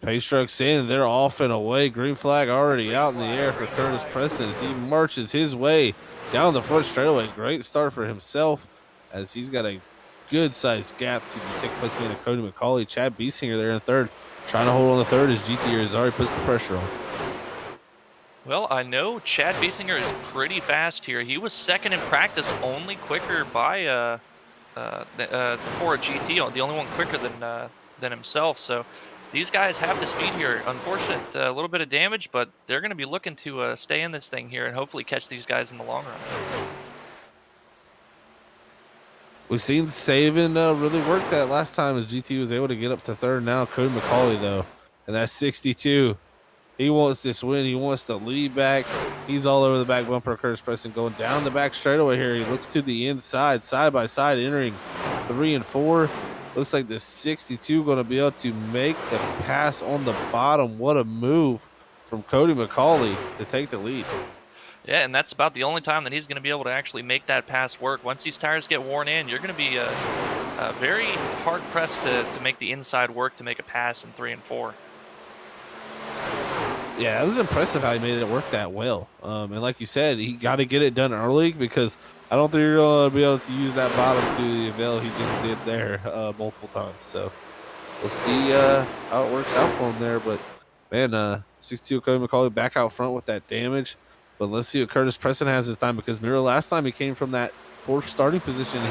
Pace trucks in, they're off and away. Green flag already out in the air for Curtis Preston as he marches his way down the front straightaway. Great start for himself as he's got a good sized gap to the 6th place man of Cody McCauley. Chad Biesinger there in 3rd, trying to hold on the 3rd as GT Azari puts the pressure on. Well, I know Chad Biesinger is pretty fast here. He was 2nd in practice, only quicker by the Ford GT, the only one quicker than himself. So these guys have the speed here. Unfortunate, a little bit of damage, but they're going to be looking to stay in this thing here and hopefully catch these guys in the long run. We've seen saving really work that last time as GT was able to get up to 3rd. Now Cody McCauley, though, and that's 62. He wants this win. He wants the lead back. He's all over the back bumper. Curtis Preston going down the back straightaway here. He looks to the inside, side by side, entering 3 and 4. Looks like the 62 going to be able to make the pass on the bottom. What a move from Cody McCauley to take the lead. Yeah, and that's about the only time that he's going to be able to actually make that pass work. Once these tires get worn in, you're going to be very hard-pressed to make the inside work to make a pass in 3 and 4. Yeah, it was impressive how he made it work that well. And like you said, he got to get it done early, because I don't think you're going to be able to use that bottom to the avail he just did there multiple times. So we'll see how it works out for him there. But, man, 62 Cody McCauley back out front with that damage. But let's see what Curtis Preston has this time, because Miro, last time he came from that 4th starting position,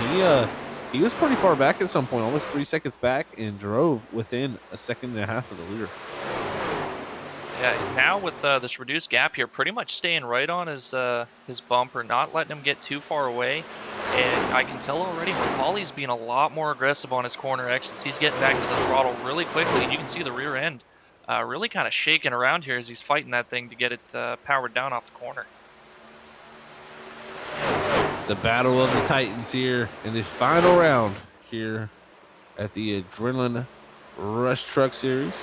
he was pretty far back at some point, almost 3 seconds back, and drove within a 1.5 seconds of the leader. Yeah, now with this reduced gap here, pretty much staying right on his bumper, not letting him get too far away. And I can tell already McCauley's being a lot more aggressive on his corner exits. He's getting back to the throttle really quickly, and you can see the rear end really kind of shaking around here as he's fighting that thing to get it powered down off the corner. the battle of the Titans here in the final round here at the Adrenaline Rush Truck Series.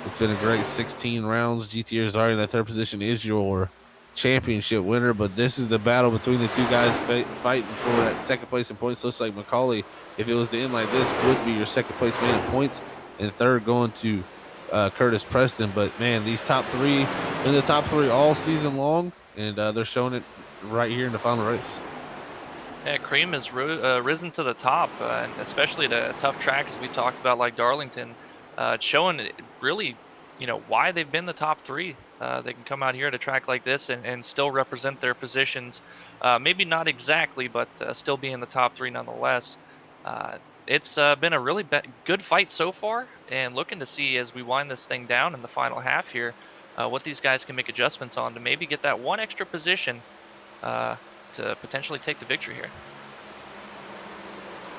It's been a great 16 rounds. GT Rosario in that third position is your championship winner, but this is the battle between the two guys fighting for that second place in points. Looks like Macaulay, if it was to end like this, would be your second place man in points, and third going to Curtis Preston. But man, these top three in the top three all season long, and they're showing it right here in the final race. Yeah, Cream has risen to the top, and especially the tough tracks we talked about, like Darlington, showing really, why they've been the top three. They can come out here at a track like this and still represent their positions. Maybe not exactly, but still be in the top three nonetheless. It's been a really good fight so far, and looking to see as we wind this thing down in the final half here, what these guys can make adjustments on to maybe get that one extra position to potentially take the victory here.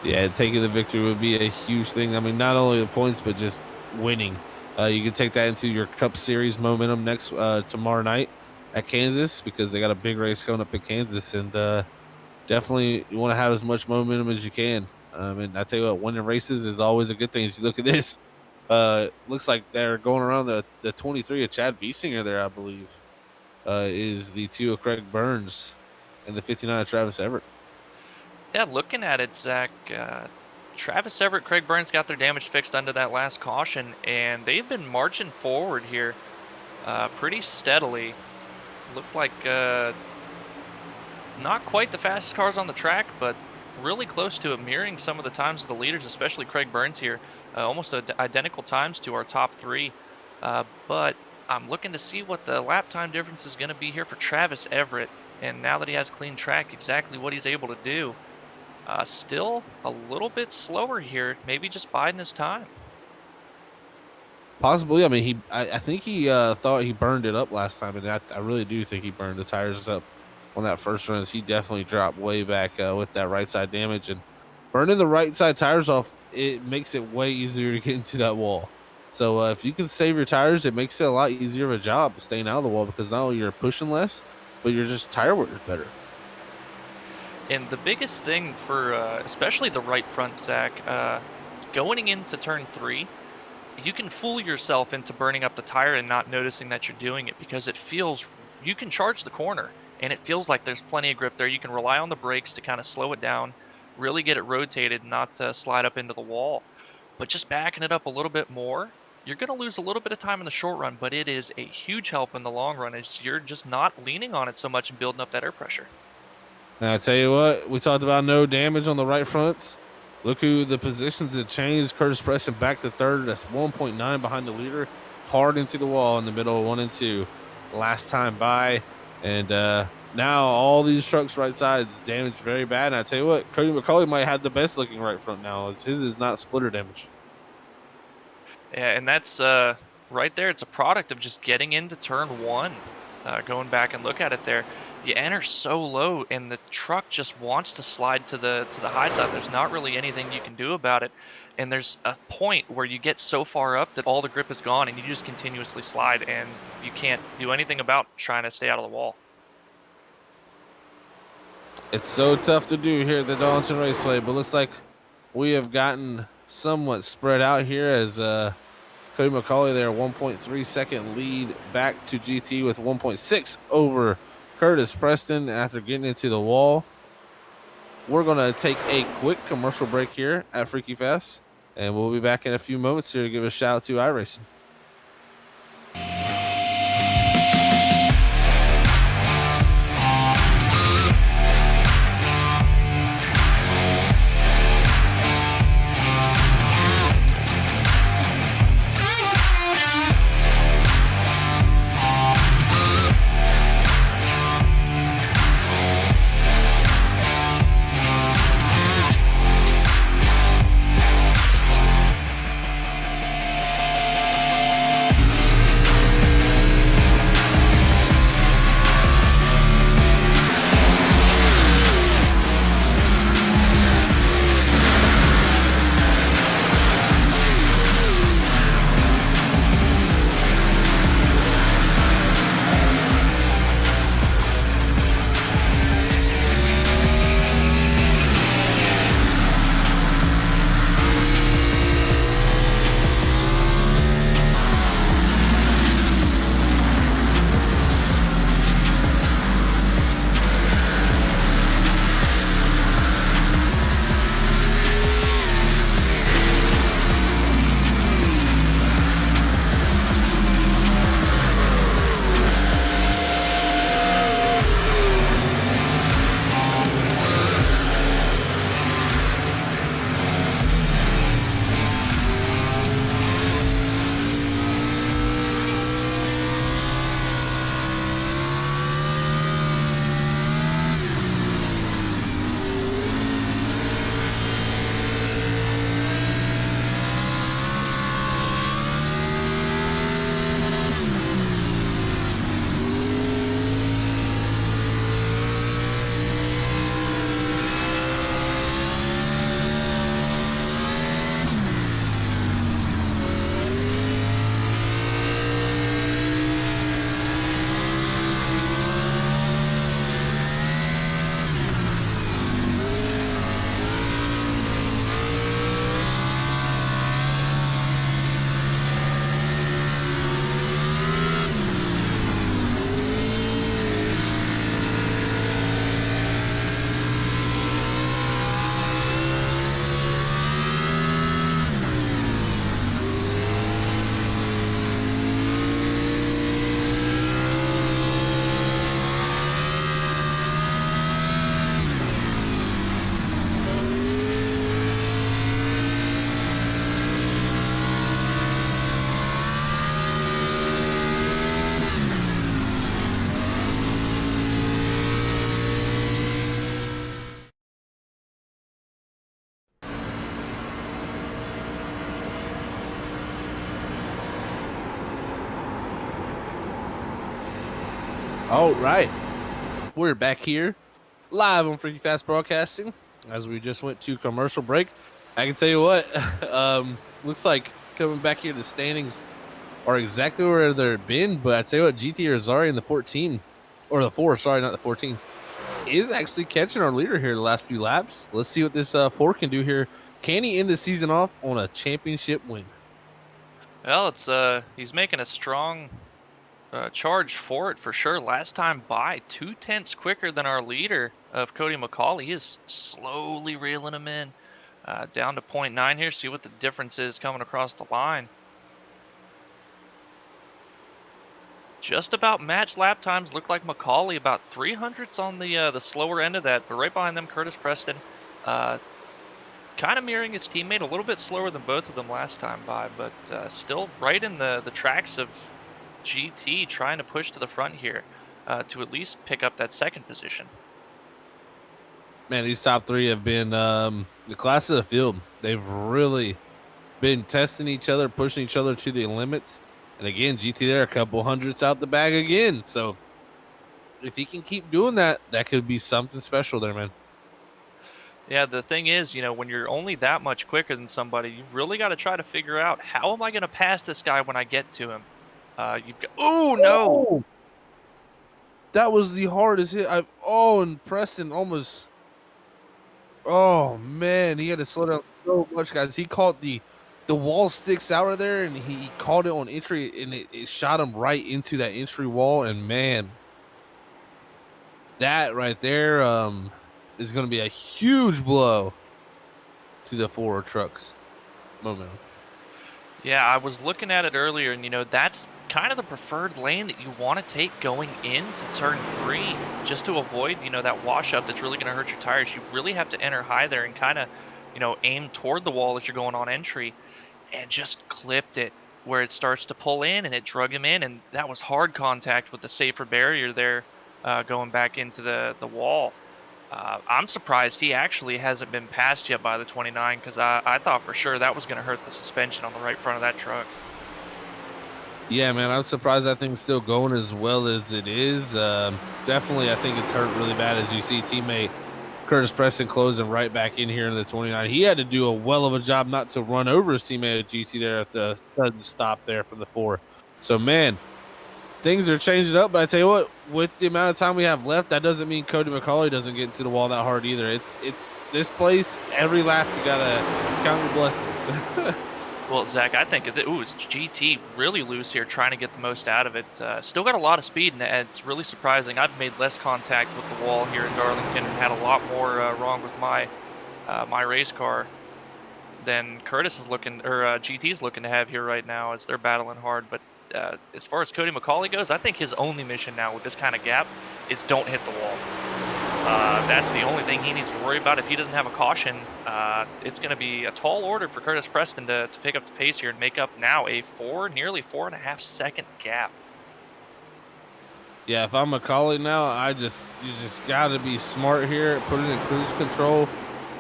Yeah, taking the victory would be a huge thing. I mean, not only the points, but just winning. You can take that into your Cup Series momentum next tomorrow night at Kansas, because they got a big race coming up in Kansas, and definitely you want to have as much momentum as you can. And I tell you what, winning races is always a good thing. As you look at this, looks like they're going around the 23 of Chad Biesinger there, I believe, is the 2 of Craig Burns and the 59 of Travis Everett. Yeah, looking at it, Zach, Travis Everett, Craig Burns got their damage fixed under that last caution, and they've been marching forward here pretty steadily. Looked like not quite the fastest cars on the track, but really close to it, mirroring some of the times of the leaders, especially Craig Burns here. Almost identical times to our top three. But I'm looking to see what the lap time difference is going to be here for Travis Everett. And now that he has clean track, exactly what he's able to do. Still a little bit slower here, maybe just biding his time. Possibly. I mean, I think he thought he burned it up last time, and I really do think he burned the tires up on that first run. He definitely dropped way back with that right side damage, and burning the right side tires off, it makes it way easier to get into that wall. So if you can save your tires, it makes it a lot easier of a job staying out of the wall, because not only you're pushing less, but you're just tire wear is better. And the biggest thing for especially the right front, Zach, going into turn 3, you can fool yourself into burning up the tire and not noticing that you're doing it, because it feels, you can charge the corner and it feels like there's plenty of grip there. You can rely on the brakes to kind of slow it down, really get it rotated, not slide up into the wall. But just backing it up a little bit more, you're going to lose a little bit of time in the short run, but it is a huge help in the long run, as you're just not leaning on it so much and building up that air pressure. And I tell you what, we talked about no damage on the right fronts. Look who the positions have changed. Curtis Preston back to third. That's 1.9 behind the leader. Hard into the wall in the middle of 1 and 2. Last time by. And now all these trucks right sides damaged very bad. And I tell you what, Cody McCauley might have the best looking right front now, as his is not splitter damage. Yeah, and that's right there. It's a product of just getting into turn 1. Going back and look at it there, you enter so low, and the truck just wants to slide to the high side. There's not really anything you can do about it, and there's a point where you get so far up that all the grip is gone, and you just continuously slide, and you can't do anything about trying to stay out of the wall. It's so tough to do here at the Darlington Raceway, but looks like we have gotten somewhat spread out here, as Cody McCauley there, 1.3 second lead back to GT with 1.6 over Curtis Preston after getting into the wall. We're going to take a quick commercial break here at Freaky Fast, and we'll be back in a few moments here to give a shout out to iRacing. All right, we're back here live on Freaky Fast Broadcasting as we just went to commercial break. I can tell you what, looks like coming back here, the standings are exactly where they've been. But I tell you what, GT Rosari in the 14 or the 4, sorry, not the 14, is actually catching our leader here the last few laps. Let's see what this 4 can do here. Can he end the season off on a championship win? Well, it's he's making a strong charge for it for sure. Last time by 2/10 quicker than our leader of Cody McCauley. He is slowly reeling him in down to .9 here. See what the difference is coming across the line. Just about match lap times. Look like McCauley about 300ths on the slower end of that, but right behind them, Curtis Preston, kind of mirroring his teammate, a little bit slower than both of them last time by, but still right in the tracks of GT, trying to push to the front here to at least pick up that second position. Man, these top 3 have been the class of the field. They've really been testing each other, pushing each other to the limits. And again, GT there a couple hundreds out the bag again. So if he can keep doing that, that could be something special there, man. Yeah, the thing is, when you're only that much quicker than somebody, you've really got to try to figure out, how am I going to pass this guy when I get to him? You've got, oh no! Oh, that was the hardest hit I've. Oh, and Preston almost. Oh man, he had to slow down so much, guys. He caught the wall sticks out of there, and he caught it on entry, and it shot him right into that entry wall. And man, that right there is going to be a huge blow to the forward trucks momentum. Yeah, I was looking at it earlier, and that's kind of the preferred lane that you want to take going into turn 3, just to avoid, that wash up that's really going to hurt your tires. You really have to enter high there and kind of, aim toward the wall as you're going on entry, and just clipped it where it starts to pull in, and it drug him in, and that was hard contact with the safer barrier there, going back into the wall. I'm surprised he actually hasn't been passed yet by the 29, because I thought for sure that was going to hurt the suspension on the right front of that truck. Yeah, man, I'm surprised that thing's still going as well as it is. Definitely, I think it's hurt really bad as you see teammate Curtis Preston closing right back in here in the 29. He had to do a well of a job not to run over his teammate at GT there at the sudden stop there for the 4. So, man, things are changing up. But I tell you what, with the amount of time we have left, that doesn't mean Cody McCauley doesn't get into the wall that hard either. It's this place, every lap you gotta count your blessings. Well, Zach, I think it's GT really loose here, trying to get the most out of it. Still got a lot of speed, and it's really surprising. I've made less contact with the wall here in Darlington and had a lot more wrong with my my race car than Curtis is looking, or GT's looking to have here right now, as they're battling hard. But as far as Cody McCauley goes, I think his only mission now with this kind of gap is don't hit the wall. That's the only thing he needs to worry about. If he doesn't have a caution, it's going to be a tall order for Curtis Preston to pick up the pace here and make up now a nearly 4.5 second gap. Yeah, if I'm McCauley now, you just got to be smart here, put it in cruise control,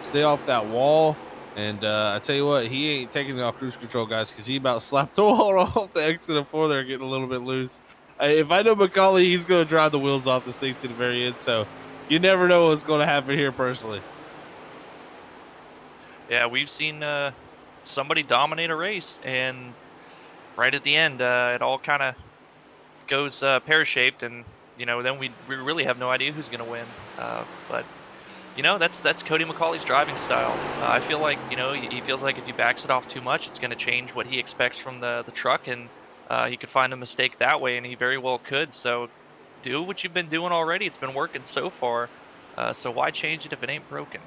stay off that wall. And I tell you what, he ain't taking it off cruise control, guys, because he about slapped the wall off the exit of 4 there, getting a little bit loose. If I know McCauley, he's going to drive the wheels off this thing to the very end. So you never know what's going to happen here personally. Yeah, we've seen somebody dominate a race, and right at the end, it all kind of goes pear-shaped, and then we really have no idea who's going to win. But that's Cody McCauley's driving style. I feel like he feels like if he backs it off too much, it's going to change what he expects from the truck, and he could find a mistake that way, and he very well could. So do what you've been doing already. It's been working so far. So why change it if it ain't broken?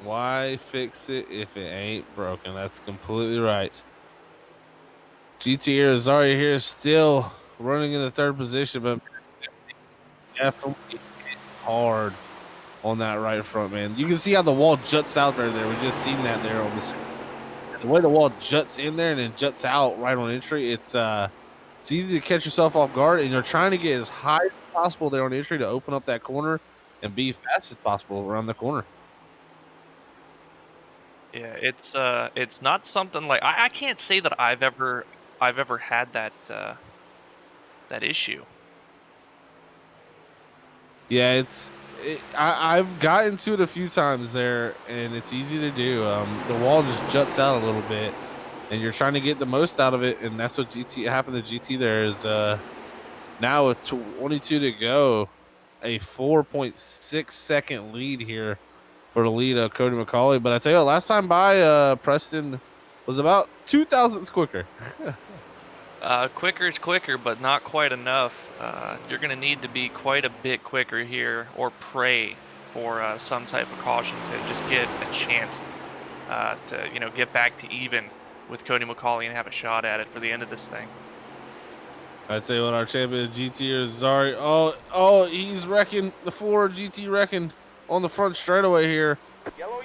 Why fix it if it ain't broken? That's completely right. GT Arizari here still running in the 3rd position, but definitely hit hard on that right front, man. You can see how the wall juts out right there. We just seen that there on the way the wall juts in there and then juts out right on entry. It's easy to catch yourself off guard, and you're trying to get as high as possible there on entry to open up that corner and be fast as possible around the corner. Yeah, it's not something like I can't say that I've ever had that that issue. Yeah, I've gotten to it a few times there, and it's easy to do. The wall just juts out a little bit, and you're trying to get the most out of it, and that's what GT happened to GT. There is now with 22 to go, a 4.6-second lead here for the lead of Cody McCauley. But I tell you, what, last time by, Preston was about 2 thousandths quicker. Quicker is quicker, but not quite enough. You're going to need to be quite a bit quicker here, or pray for some type of caution to just get a chance to get back to even with Cody McCauley and have a shot at it for the end of this thing. I tell you what, our champion GT is Zari. Oh, he's wrecking the 4 GT wrecking on the front straightaway here.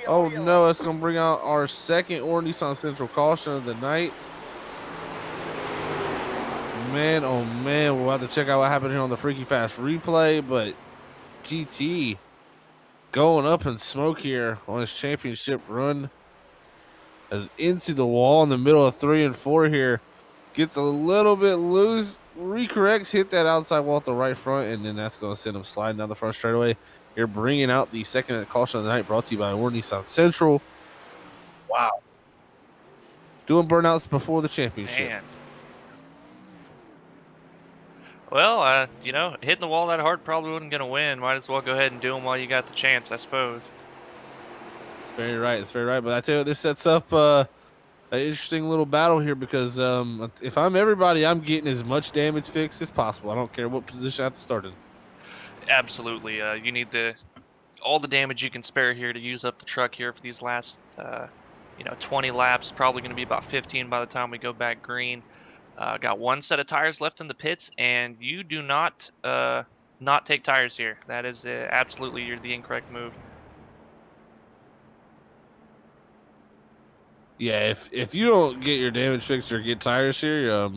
Oh no, that's gonna bring out our second or Nissan Central caution of the night. Man, oh man, we'll have to check out what happened here on the Freaky Fast replay, but GT going up in smoke here on his championship run as into the wall in the middle of 3 and 4 here. Gets a little bit loose, recorrects, hit that outside wall at the right front, and then that's going to send him sliding down the front straightaway. You're bringing out the second caution of the night, brought to you by Nissan Central. Wow. Doing burnouts before the championship. Man. Well, hitting the wall that hard probably wasn't going to win. Might as well go ahead and do them while you got the chance, I suppose. It's very right. It's very right. But I tell you what, this sets up an interesting little battle here because if I'm everybody, I'm getting as much damage fixed as possible. I don't care what position I have to start in. Absolutely. You need all the damage you can spare here to use up the truck here for these last 20 laps. Probably going to be about 15 by the time we go back green. Got one set of tires left in the pits, and you do not take tires here. That is absolutely the incorrect move. Yeah, if you don't get your damage fixed or get tires here,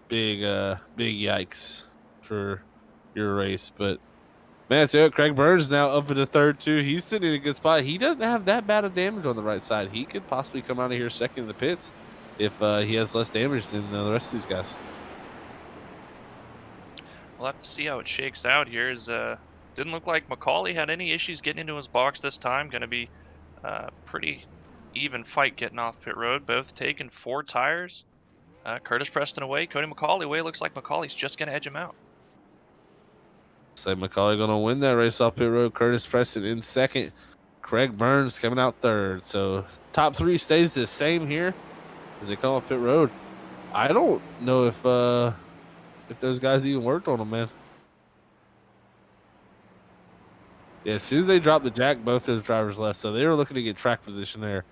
big yikes for your race. But man, too, Craig Burns now up for the third too. He's sitting in a good spot. He doesn't have that bad of damage on the right side. He could possibly come out of here second in the pits if he has less damage than the rest of these guys. We'll have to see how it shakes out here. Didn't look like McCauley had any issues getting into his box this time. Going to be pretty even fight getting off pit road. Both taking 4 tires. Curtis Preston away, Cody McCauley away. Looks like McCauley's just going to edge him out. Say McCauley going to win that race off pit road. Curtis Preston in second. Craig Burns coming out third. So top 3 stays the same here as they come off pit road. I don't know if those guys even worked on them, man. Yeah, as soon as they dropped the jack, both those drivers left. So they were looking to get track position there.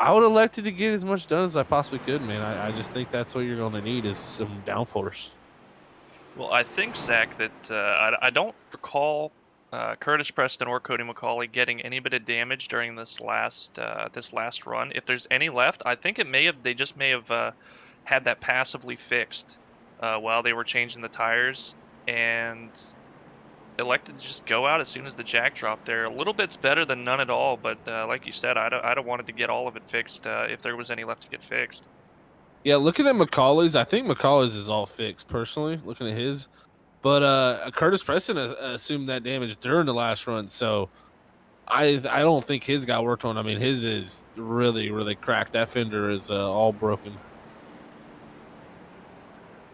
I would have elected to get as much done as I possibly could, man. I just think that's what you're going to need is some downforce. Well, I think, Zach, that I don't recall Curtis Preston or Cody McCauley getting any bit of damage during this last run. If there's any left, I think they just may have had that passively fixed while they were changing the tires and elected to just go out as soon as the jack dropped there. A little bit's better than none at all, but like you said, I'd have wanted to get all of it fixed if there was any left to get fixed. Yeah, looking at McCauley's, I think McCauley's is all fixed, personally, looking at his. But Curtis Preston assumed that damage during the last run, so I don't think his got worked on. I mean, his is really, really cracked. That fender is all broken.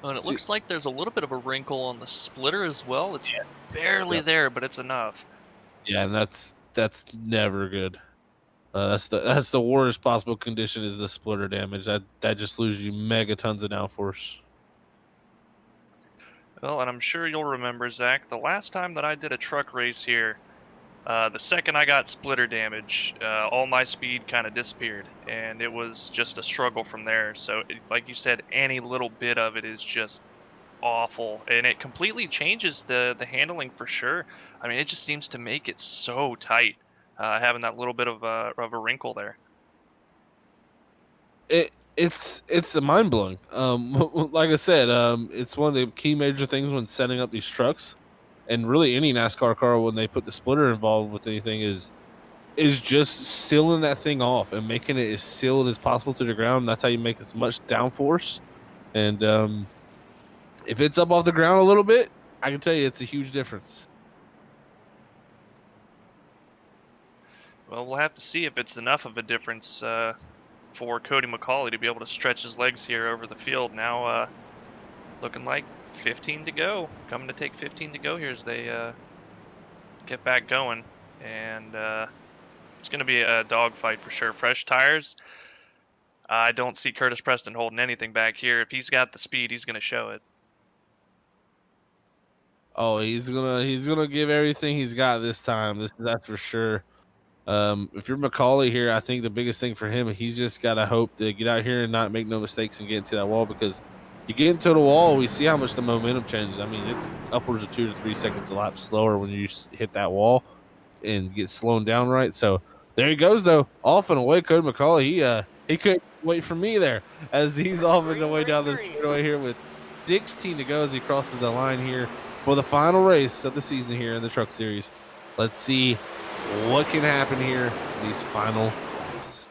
Oh, and it looks like there's a little bit of a wrinkle on the splitter as well. It's barely there, but it's enough. Yeah, and that's never good. That's the worst possible condition is the splitter damage. That just loses you mega tons of downforce. Well, and I'm sure you'll remember, Zach, the last time that I did a truck race here, the second I got splitter damage, all my speed kind of disappeared, and it was just a struggle from there. So, like you said, any little bit of it is just awful, and it completely changes the handling for sure. I mean, it just seems to make it so tight, having that little bit of a wrinkle there. It's mind blowing. Like I said, it's one of the key major things when setting up these trucks, and really any NASCAR car when they put the splitter involved with anything is just sealing that thing off and making it as sealed as possible to the ground. That's how you make as much downforce. And if it's up off the ground a little bit, I can tell you it's a huge difference. Well, we'll have to see if it's enough of a difference for Cody McCauley to be able to stretch his legs here over the field. Now, looking like 15 to go. Coming to take 15 to go here as they get back going. And it's going to be a dogfight for sure. Fresh tires. I don't see Curtis Preston holding anything back here. If he's got the speed, he's going to show it. Oh, he's gonna give everything he's got this time. That's for sure. If you're McCauley here, I think the biggest thing for him, he's just gotta hope to get out here and not make no mistakes and get into that wall, because you get into the wall, we see how much the momentum changes. I mean, it's upwards of 2 to 3 seconds a lot slower when you hit that wall and get slowed down right. So there he goes though, off and away. Cody McCauley, he couldn't wait for me there as he's off and away down the straightaway here with 16 to go as he crosses the line here for the final race of the season here in the Truck Series. Let's see what can happen here in these final laps.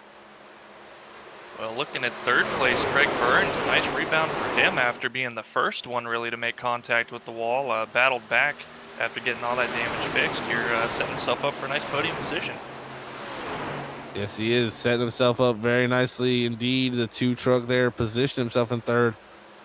Well, looking at third place, Craig Burns, a nice rebound for him after being the first one really to make contact with the wall. Battled back after getting all that damage fixed here, setting himself up for a nice podium position. Yes, he is setting himself up very nicely indeed. The 2 truck there positioned himself in third.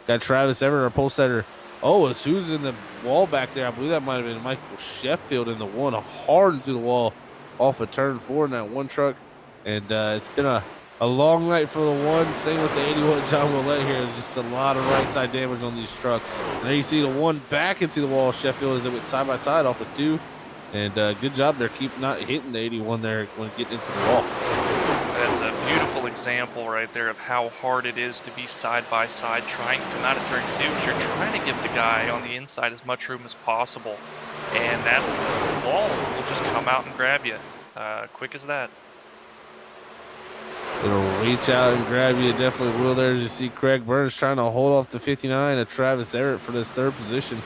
Got Travis Everett, our pole setter. Oh, it's who's in the wall back there? I believe that might have been Michael Sheffield in the one, hard into the wall off of turn 4 in that one truck. And it's been a long night for the one. Same with the 81 John Willett here. Just a lot of right side damage on these trucks. And there you see the one back into the wall. Sheffield as it went side by side off of 2. And good job there. Keep not hitting the 81 there when getting into the wall. That's a beautiful example right there of how hard it is to be side by side trying to come out of turn 2. But you're trying to give the guy on the inside as much room as possible. And that wall will just come out and grab you. Quick as that. It'll reach out and grab you. It definitely will there. As you see Craig Burns trying to hold off the 59 of Travis Everett for this third position.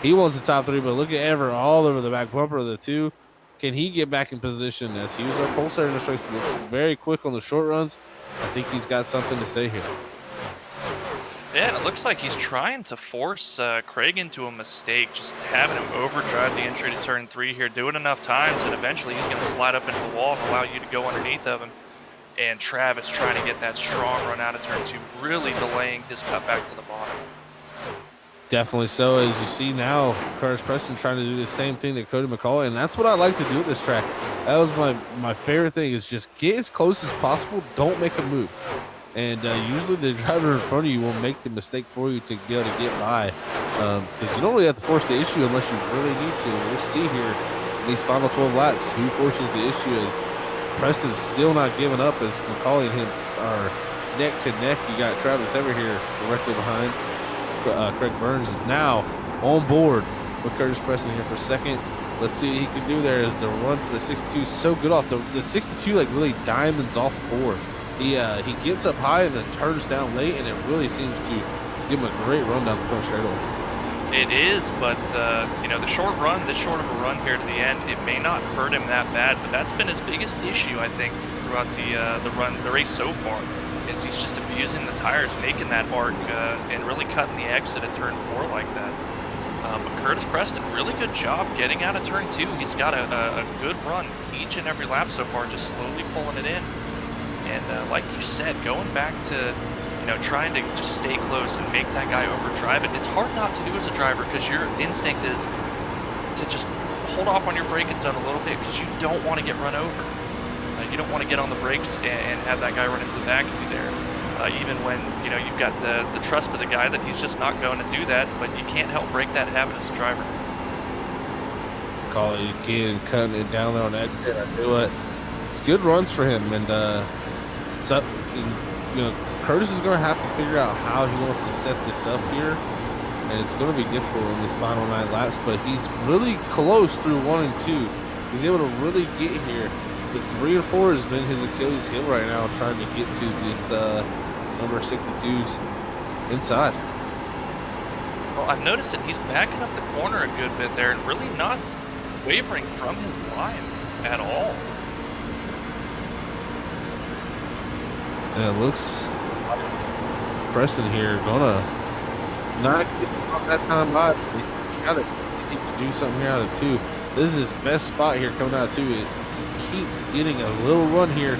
He wants the top 3, but look at Everett all over the back bumper of the 2. Can he get back in position? As he was our pole setter in the race, looks very quick on the short runs. I think he's got something to say here. Yeah, and it looks like he's trying to force Craig into a mistake, just having him overdrive the entry to turn 3 here, do it enough times, and eventually he's going to slide up into the wall and allow you to go underneath of him. And Travis trying to get that strong run out of turn 2, really delaying his cut back to the bottom. Definitely so. As you see now, Curtis Preston trying to do the same thing that Cody McCauley, and that's what I like to do at this track. That was my favorite thing, is just get as close as possible. Don't make a move. And usually the driver in front of you will make the mistake for you to be able to get by, because you don't really have to force the issue unless you really need to. We'll see here in these final 12 laps who forces the issue, as Preston's still not giving up, as McCauley and him are neck to neck. You got Travis Everett here directly behind. Craig Burns is now on board with Curtis Preston here for second. Let's see what he can do there, as the run for the 62 is so good off. The 62 like really diamonds off 4. He gets up high and then turns down late, and it really seems to give him a great run down the front straightaway. It is, but the short run, this short of a run here to the end, it may not hurt him that bad, but that's been his biggest issue, I think, throughout the race so far. Is he's just abusing the tires, making that arc, and really cutting the exit at turn 4 like that. But Curtis Preston, really good job getting out of turn 2. He's got a good run each and every lap so far, just slowly pulling it in. And like you said, going back to trying to just stay close and make that guy overdrive it. It's hard not to do as a driver, because your instinct is to just hold off on your braking zone a little bit, because you don't want to get run over. You don't want to get on the brakes and have that guy run into the back of you there. Even when you've got the trust of the guy that he's just not going to do that, but you can't help break that habit as a driver. Call it again, cutting it down there on that. I do it. It's good runs for him, and Curtis is going to have to figure out how he wants to set this up here, and it's going to be difficult in these final 9 laps. But he's really close through 1 and 2. He's able to really get here. The 3 or 4 has been his Achilles heel right now, trying to get to these number 62s inside. Well, I've noticed that he's backing up the corner a good bit there, and really not wavering from his line at all. And it looks like Preston here gonna not get off that time by. He's got to see if he can do something here out of 2. This is his best spot here coming out of 2. keeps getting a little run here.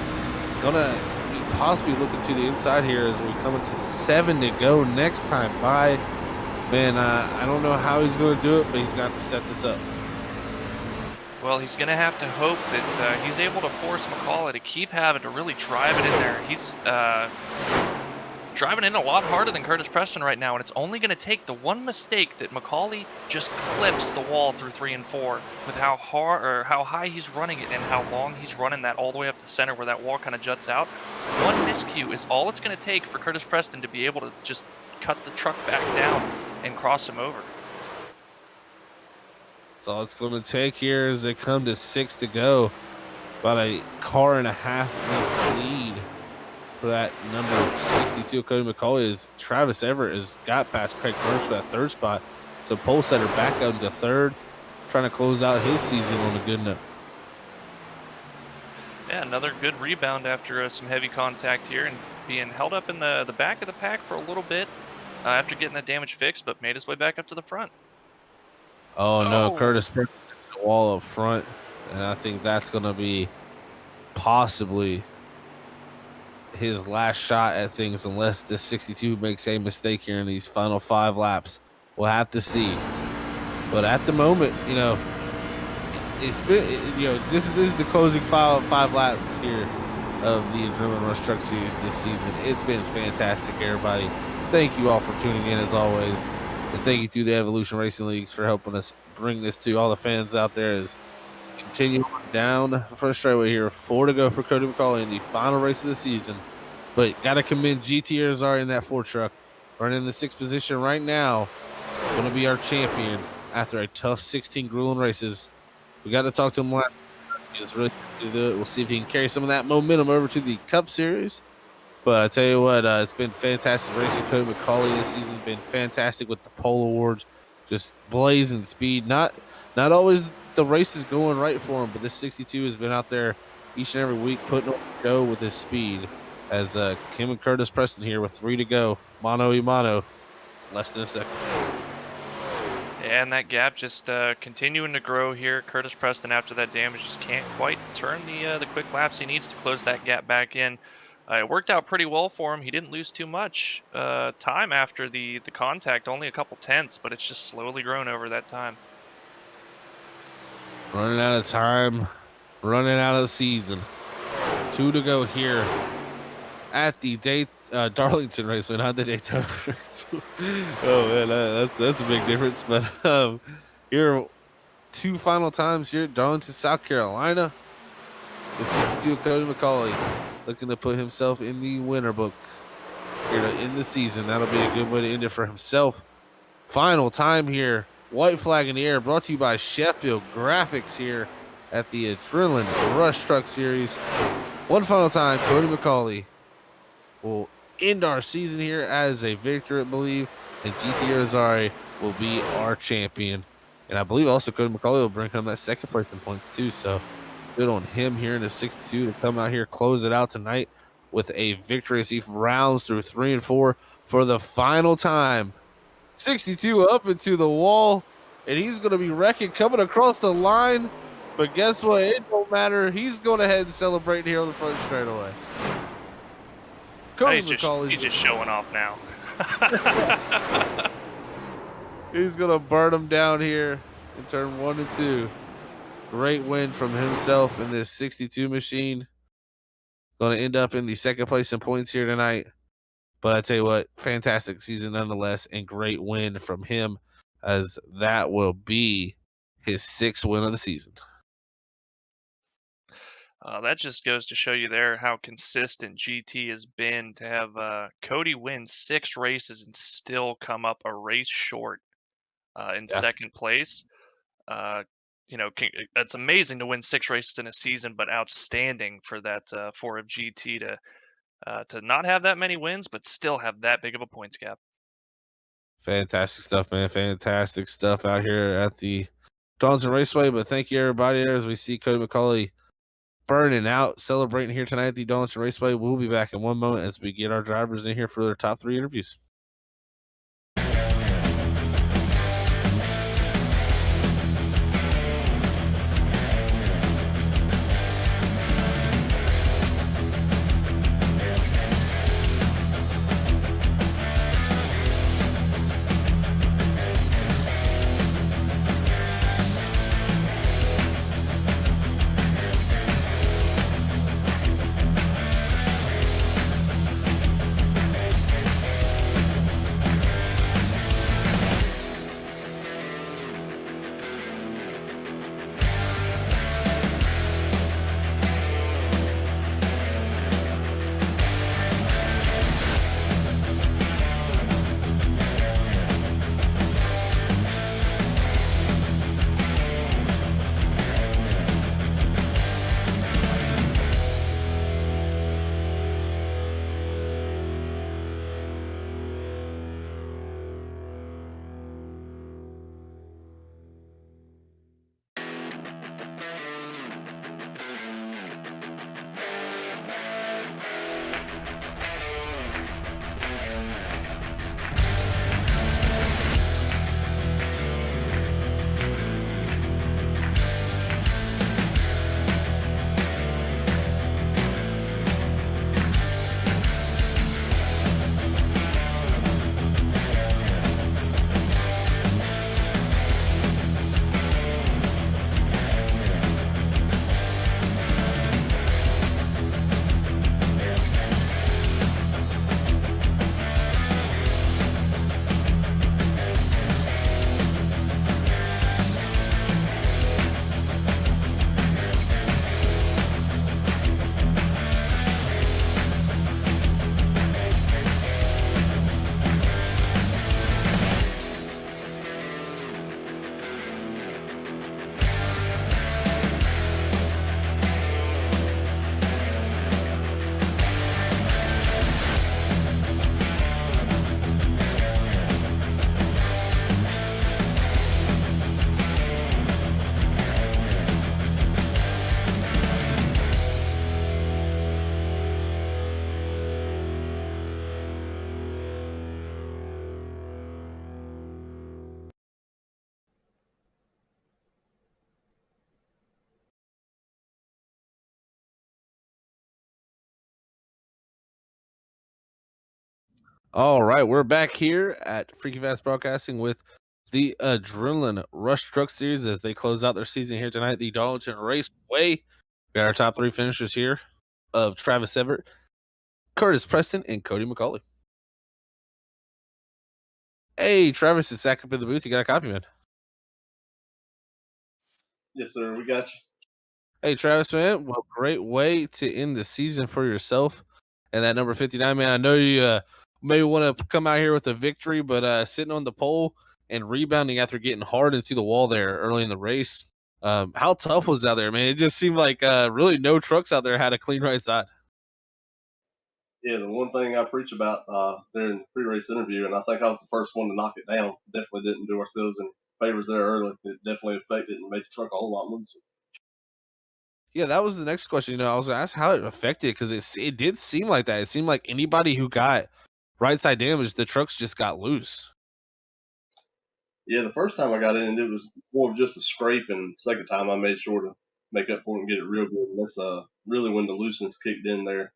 Gonna be possibly looking to the inside here as we come into 7 to go next time by. Man, I don't know how he's going to do it, but he's got to set this up. Well, he's going to have to hope that he's able to force McCauley to keep having to really drive it in there. He's driving in a lot harder than Curtis Preston right now, and it's only going to take the one mistake that McCauley just clips the wall through 3 and 4 with how hard or how high he's running it and how long he's running that all the way up to center where that wall kind of juts out. One miscue is all it's going to take for Curtis Preston to be able to just cut the truck back down and cross him over. That's all it's going to take here as they come to 6 to go. About a car and a half lead for that number 62 Cody McCauley is Travis Everett has got past Craig Burns for that third spot. So pole setter back up to third, trying to close out his season on a good note. Yeah, another good rebound after some heavy contact here and being held up in the back of the pack for a little bit after getting that damage fixed, but made his way back up to the front. Oh, no, Curtis Burns hits the wall up front, and I think that's going to be possibly his last shot at things unless the 62 makes a mistake here in these final 5 laps. We'll have to see. But at the moment, it's been, this is the closing 5 laps here of the Adrenaline Rush Truck Series this season. It's been fantastic, everybody. Thank you all for tuning in as always. And thank you to the Evolution Racing Leagues for helping us bring this to all the fans out there as continue down the first straightaway here. 4 to go for Cody McCauley in the final race of the season. But got to commend GT Arizari in that 4 truck. Running in the 6th position right now. Going to be our champion after a tough 16 grueling races. We got to talk to him last. He's really good to do it. We'll see if he can carry some of that momentum over to the Cup Series. But I tell you what, it's been fantastic racing Cody McCauley this season. Been fantastic with the pole awards. Just blazing speed. Not always the race is going right for him, but this 62 has been out there each and every week putting on the show with his speed. As Kim and Curtis Preston here with 3 to go. Mano y mano. Less than a second. And that gap just continuing to grow here. Curtis Preston, after that damage, just can't quite turn the quick laps he needs to close that gap back in. It worked out pretty well for him. He didn't lose too much time after the contact, only a couple tenths, but it's just slowly grown over that time. Running out of time, running out of the season. 2 to go here at the Darlington Raceway, not the Daytona Raceway. Oh man, that's a big difference. But here, 2 final times here at Darlington, South Carolina. The 62 Cody McCauley looking to put himself in the winner book here to end the season. That'll be a good way to end it for himself. Final time here. White flag in the air, brought to you by Sheffield Graphics here at the Adrenaline Rush Truck Series. One final time, Cody McCauley will end our season here as a victor, I believe, and GT Arizari will be our champion. And I believe also Cody McCauley will bring home that second place in points too. So good on him here in the 62 to come out here, close it out tonight with a victory as he rounds through 3 and 4 for the final time. 62 up into the wall, and he's going to be wrecking coming across the line. But guess what? It don't matter. He's going ahead and celebrating here on the front straightaway. He's just showing off now. He's going to burn him down here in turn 1 and 2. Great win from himself in this 62 machine. Going to end up in the second place in points here tonight. But I tell you what, fantastic season nonetheless, and great win from him, as that will be his 6th win of the season. That just goes to show you there how consistent GT has been to have Cody win 6 races and still come up a race short in second place. It's amazing to win 6 races in a season, but outstanding for that for a GT to not have that many wins, but still have that big of a points gap. Fantastic stuff, man. Fantastic stuff out here at the Darlington Raceway. But thank you, everybody, there as we see Cody McCauley burning out, celebrating here tonight at the Darlington Raceway. We'll be back in one moment as we get our drivers in here for their top 3 interviews. All right, we're back here at Freaky Fast Broadcasting with the Adrenaline Rush Truck Series as they close out their season here tonight. The Darlington Raceway. We got our top three finishers here of Travis Everett, Curtis Preston, and Cody McCauley. Hey, Travis, it's Zach up in the booth. You got a copy, man. Yes, sir. We got you. Hey, Travis, man. Well, great way to end the season for yourself. And that number 59, man. I know you maybe want to come out here with a victory, but sitting on the pole and rebounding after getting hard into the wall there early in the race. How tough was out there, man? It just seemed like really no trucks out there had a clean right side. Yeah, the one thing I preach about during the pre-race interview, and I think I was the first one to knock it down. Definitely didn't do ourselves any favors there early. It definitely affected and made the truck a whole lot looser. Yeah, that was the next question. I was gonna ask how it affected because it did seem like that. It seemed like anybody who got right side damage, the trucks just got loose. Yeah, the first time I got in, it was more of just a scrape, and the second time I made sure to make up for it and get it real good. And that's really when the looseness kicked in there.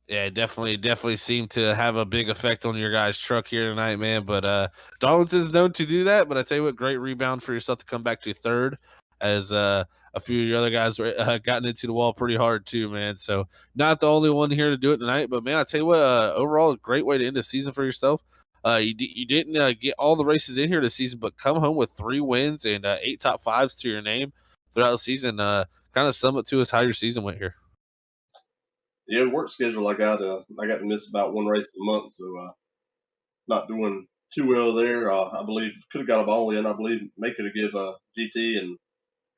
Yeah, definitely seemed to have a big effect on your guys' truck here tonight, man. But Darlington's known to do that. But I tell you what, great rebound for yourself to come back to third, as a few of your other guys were gotten into the wall pretty hard too, man. So not the only one here to do it tonight, but man, I tell you what, overall, a great way to end the season for yourself. You didn't get all the races in here this season, but come home with 3 wins and 8 top fives to your name throughout the season. Kind of sum it to us how your season went here. Yeah, work schedule I got to miss about one race a month, so not doing too well there. I believe could have got a ball in. I believe may could have give GT and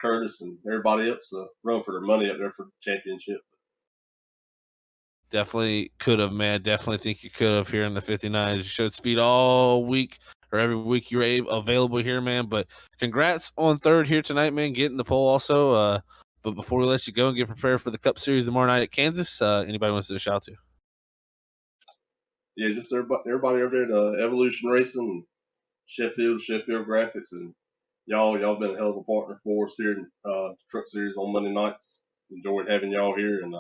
Curtis and everybody else a run for their money up there for the championship. Definitely could have, man. Definitely think you could have here in the 59s. You showed speed all week or every week you were available here, man. But congrats on third here tonight, man. Getting the pole also. But before we let you go and get prepared for the Cup Series tomorrow night at Kansas, anybody wants to shout to? Yeah, just everybody over there to Evolution Racing, Sheffield Graphics, and y'all been a hell of a partner for us here in Truck Series on Monday nights. Enjoyed having y'all here, and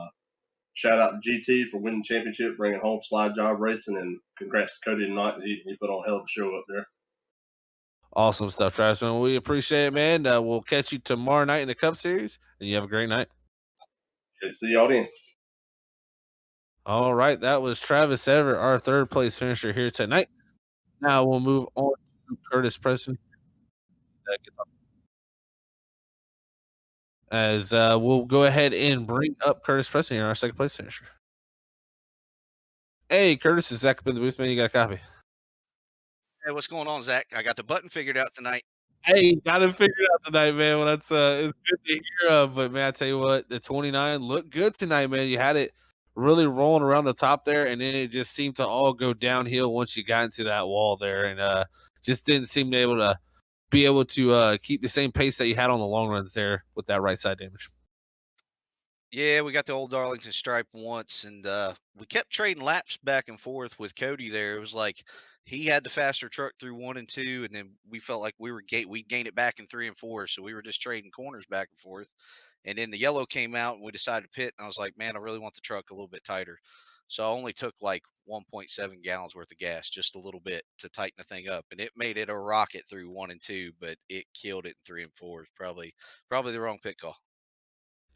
shout out to GT for winning the championship, bringing home slide job racing, and congrats to Cody tonight. He put on a hell of a show up there. Awesome stuff, Travis, man. We appreciate it, man. We'll catch you tomorrow night in the Cup Series, and you have a great night. Okay, see y'all then. All right, that was Travis Everett, our third place finisher here tonight. Now we'll move on to Curtis Preston. As we'll go ahead and bring up Curtis Preston here, our second place finisher. Hey, Curtis, is Zach up in the booth, man? You got a copy? Hey, what's going on, Zach? I got the button figured out tonight. Hey, got it figured out tonight, man. Well, that's it's good to hear of. But man, I tell you what, the 29 looked good tonight, man. You had it really rolling around the top there, and then it just seemed to all go downhill once you got into that wall there, and just didn't seem to be able to keep the same pace that you had on the long runs there with that right side damage. Yeah, we got the old Darlington stripe once, and we kept trading laps back and forth with Cody there. It was like he had the faster truck through 1 and 2, and then we felt like we'd gain it back in 3 and 4, so we were just trading corners back and forth. And then the yellow came out, and we decided to pit. And I was like, man, I really want the truck a little bit tighter. So I only took like 1.7 gallons worth of gas, just a little bit to tighten the thing up, and it made it a rocket through 1 and 2, but it killed it in 3 and 4. It's probably the wrong pit call.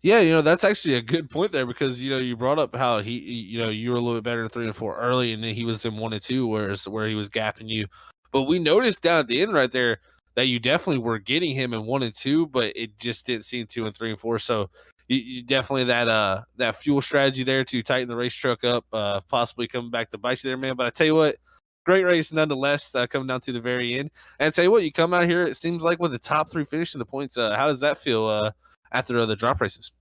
Yeah, that's actually a good point there because you brought up how you were a little bit better in 3 and 4 early, and then he was in 1 and 2, where he was gapping you. But we noticed down at the end right there that you definitely were getting him in 1 and 2, but it just didn't seem to in 3 and 4. So you definitely that fuel strategy there to tighten the race truck up, possibly coming back to bite you there, man. But I tell you what, great race nonetheless, coming down to the very end. And I tell you what, you come out here, it seems like with the top 3 finishing the points. How does that feel? After the drop races?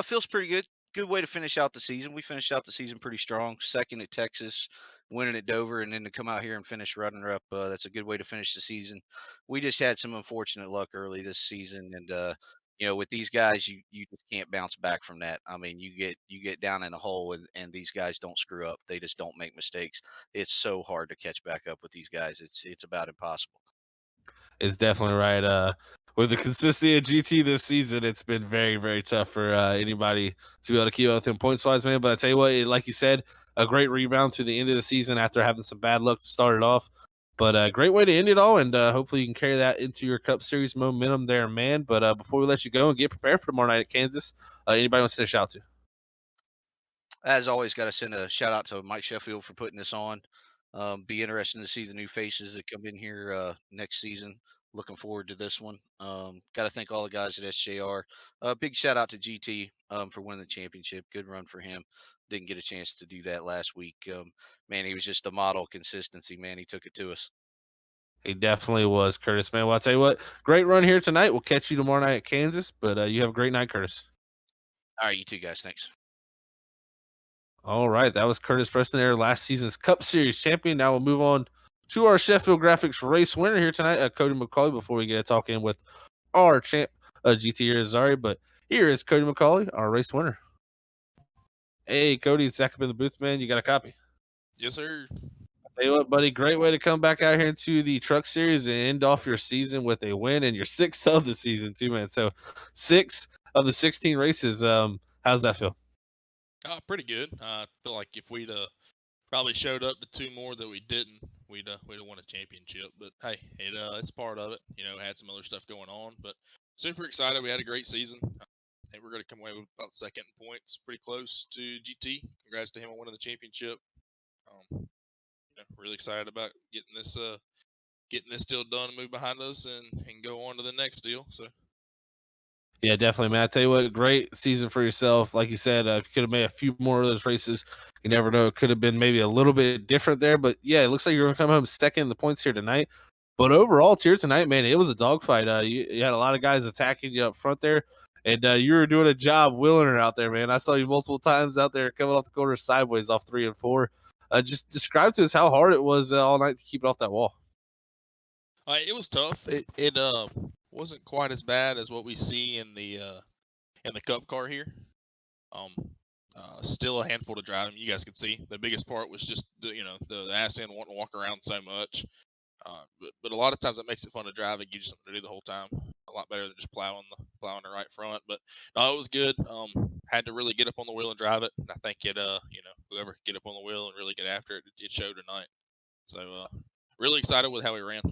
Feels pretty good. Good way to finish out the season. We finished out the season pretty strong. Second at Texas, winning at Dover, and then to come out here and finish runner up. That's a good way to finish the season. We just had some unfortunate luck early this season, and with these guys, you just can't bounce back from that. I mean, you get down in a hole, and these guys don't screw up. They just don't make mistakes. It's so hard to catch back up with these guys. It's about impossible. Is definitely right. With the consistency of GT this season, it's been very, very tough for anybody to be able to keep up with him points wise, man. But I tell you what, like you said, a great rebound to the end of the season after having some bad luck to start it off. But a great way to end it all, and hopefully you can carry that into your Cup Series momentum there, man. But before we let you go and get prepared for tomorrow night at Kansas, anybody wants to send a shout to? As always, got to send a shout out to Mike Sheffield for putting this on. Be interesting to see the new faces that come in here next season. Looking forward to this one. Got to thank all the guys at SJR. Big shout out to GT for winning the championship. Good run for him. Didn't get a chance to do that last week. Man, he was just a model of consistency. Man, he took it to us. He definitely was, Curtis, man. Well, I'll tell you what, great run here tonight. We'll catch you tomorrow night at Kansas, but you have a great night, Curtis. All right, you too, guys. Thanks. All right, that was Curtis Preston there, last season's Cup Series champion. Now we'll move on to our Sheffield Graphics race winner here tonight, Cody McCauley, before we get to talk in with our champ, GT Irizarry. But here is Cody McCauley, our race winner. Hey, Cody, it's Zach up in the booth, man. You got a copy? Yes, sir. Tell you what, buddy, great way to come back out here into the Truck Series and end off your season with a win, and your 6th of the season too, man. So 6 of the 16 races. How's that feel? Pretty good. I feel like if we'd probably showed up to 2 more that we didn't, we'd have won a championship. But hey, it's part of it. Had some other stuff going on, but super excited. We had a great season. I think we're going to come away with about 2nd in points, pretty close to GT. Congrats to him on winning the championship. Really excited about getting this deal done and move behind us and go on to the next deal. So. Yeah, definitely, man. I tell you what, great season for yourself. Like you said, if you could have made a few more of those races, you never know. It could have been maybe a little bit different there. But yeah, it looks like you're going to come home 2nd in the points here tonight. But overall, it's here tonight, man. It was a dogfight. You had a lot of guys attacking you up front there, and you were doing a job wheeling her out there, man. I saw you multiple times out there coming off the corner sideways off 3 and 4. Just describe to us how hard it was all night to keep it off that wall. It was tough. It wasn't quite as bad as what we see in the Cup car here. Still a handful to drive. You guys could see the biggest part was just the ass end wanting to walk around so much. But a lot of times it makes it fun to drive. It gives you something to do the whole time. A lot better than just plowing the right front. But no, it was good. Had to really get up on the wheel and drive it. And I think whoever could get up on the wheel and really get after it, it showed tonight. So really excited with how we ran.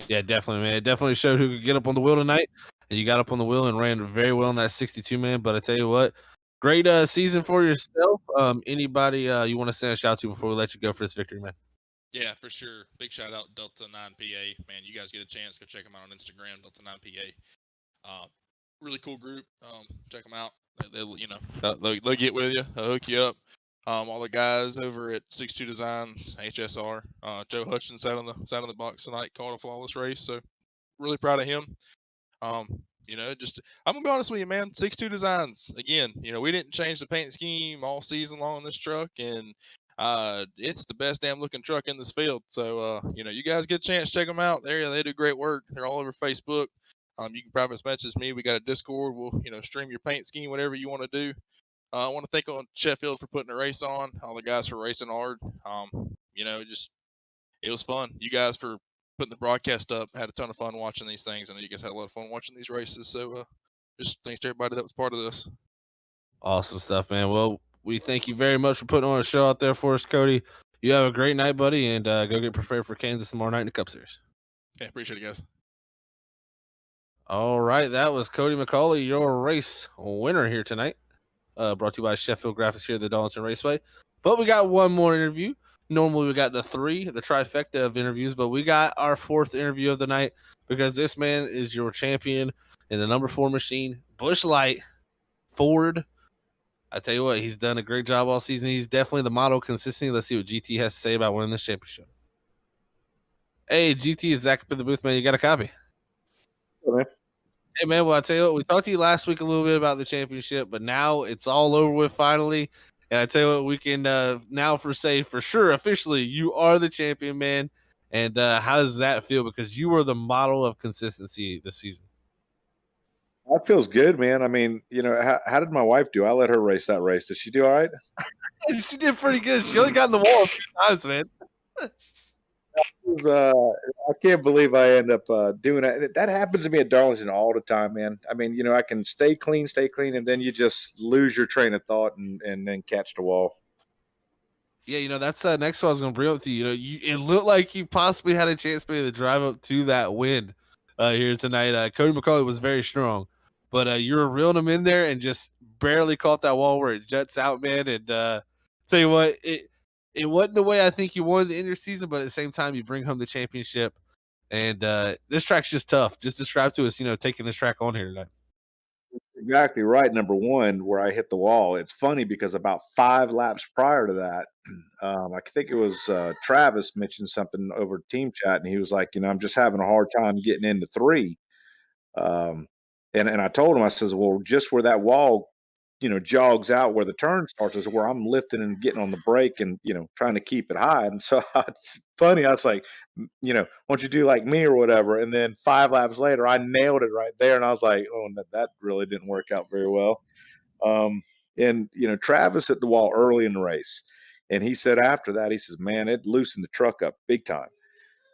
Yeah, definitely, man. It definitely showed who could get up on the wheel tonight. And you got up on the wheel and ran very well in that 62, man. But I tell you what, great season for yourself. Anybody you want to send a shout to before we let you go for this victory, man? Yeah, for sure. Big shout out Delta 9PA. Man, you guys get a chance, go check them out on Instagram, Delta 9PA. Really cool group. Check them out. They'll get with you. They'll hook you up. All the guys over at 62 Designs, HSR. Joe Hutchins sat on the box tonight, called a flawless race. So really proud of him. I'm gonna be honest with you, man. 62 Designs. Again, we didn't change the paint scheme all season long on this truck, and it's the best damn looking truck in this field. So you guys get a chance, check them out. They do great work. They're all over Facebook. You can private message me. We got a Discord. We'll stream your paint scheme, whatever you want to do. I want to thank Sheffield for putting the race on. All the guys for racing hard. It was fun. You guys for putting the broadcast up. Had a ton of fun watching these things. I know you guys had a lot of fun watching these races. So just thanks to everybody that was part of this. Awesome stuff, man. Well, we thank you very much for putting on a show out there for us, Cody. You have a great night, buddy, and go get prepared for Kansas tomorrow night in the Cup Series. Yeah, appreciate it, guys. All right, that was Cody McCauley, your race winner here tonight. Brought to you by Sheffield Graphics here at the Darlington Raceway. But we got one more interview. Normally we got the trifecta of interviews, but we got our 4th interview of the night because this man is your champion in the number 4 machine, Busch Light Ford. I tell you what, he's done a great job all season. He's definitely the model of consistency. Let's see what GT has to say about winning this championship. Hey, GT, is Zach up in the booth, man? You got a copy? Okay. Hey, man, well, I tell you what, we talked to you last week a little bit about the championship, but now it's all over with finally. And I tell you what, we can now for sure, officially, you are the champion, man. And how does that feel? Because you were the model of consistency this season. That feels good, man. I mean, how did my wife do? I let her race that race. Did she do all right? She did pretty good. She only got in the wall a few times, man. I can't believe I end up doing that. That happens to me at Darlington all the time, man. I mean, I can stay clean, and then you just lose your train of thought and then catch the wall. Yeah, that's next one I was gonna bring up to you. It looked like you possibly had a chance maybe to drive up to that win here tonight. Cody McCauley was very strong, but you were reeling him in there and just barely caught that wall where it jets out, man. And tell you what, it wasn't the way I think you wanted to end your season, but at the same time, you bring home the championship. And this track's just tough. Just describe to us, taking this track on here tonight. Exactly right. Number one, where I hit the wall. It's funny because about 5 laps prior to that, I think it was Travis mentioned something over team chat, and he was like, I'm just having a hard time getting into 3. Um, and I told him, I says, well, just where that wall, jogs out where the turn starts is where I'm lifting and getting on the brake and, trying to keep it high. And so it's funny. I was like, why don't you do like me or whatever? And then 5 laps later, I nailed it right there. And I was like, oh, that really didn't work out very well. And, Travis hit the wall early in the race. And he said after that, he says, man, it loosened the truck up big time.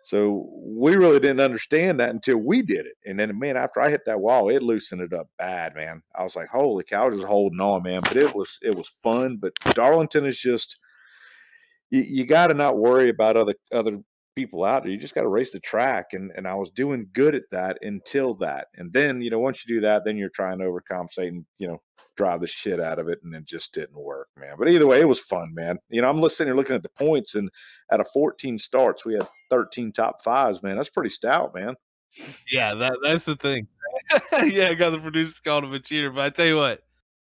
So we really didn't understand that until we did it. And then, man, after I hit that wall, it loosened it up bad, man. I was like, holy cow, I was just holding on, man. But it was fun. But Darlington is just you got to not worry about other people out there. You just got to race the track. And I was doing good at that until that. And then, once you do that, then you're trying to overcompensate and, drive the shit out of it. And it just didn't work, man. But either way, it was fun, man. I'm listening here looking at the points, and out of 14 starts, we had 13 top 5s, man. That's pretty stout, man. Yeah, that's the thing. Yeah, I got the producers called him a cheater, but I tell you what,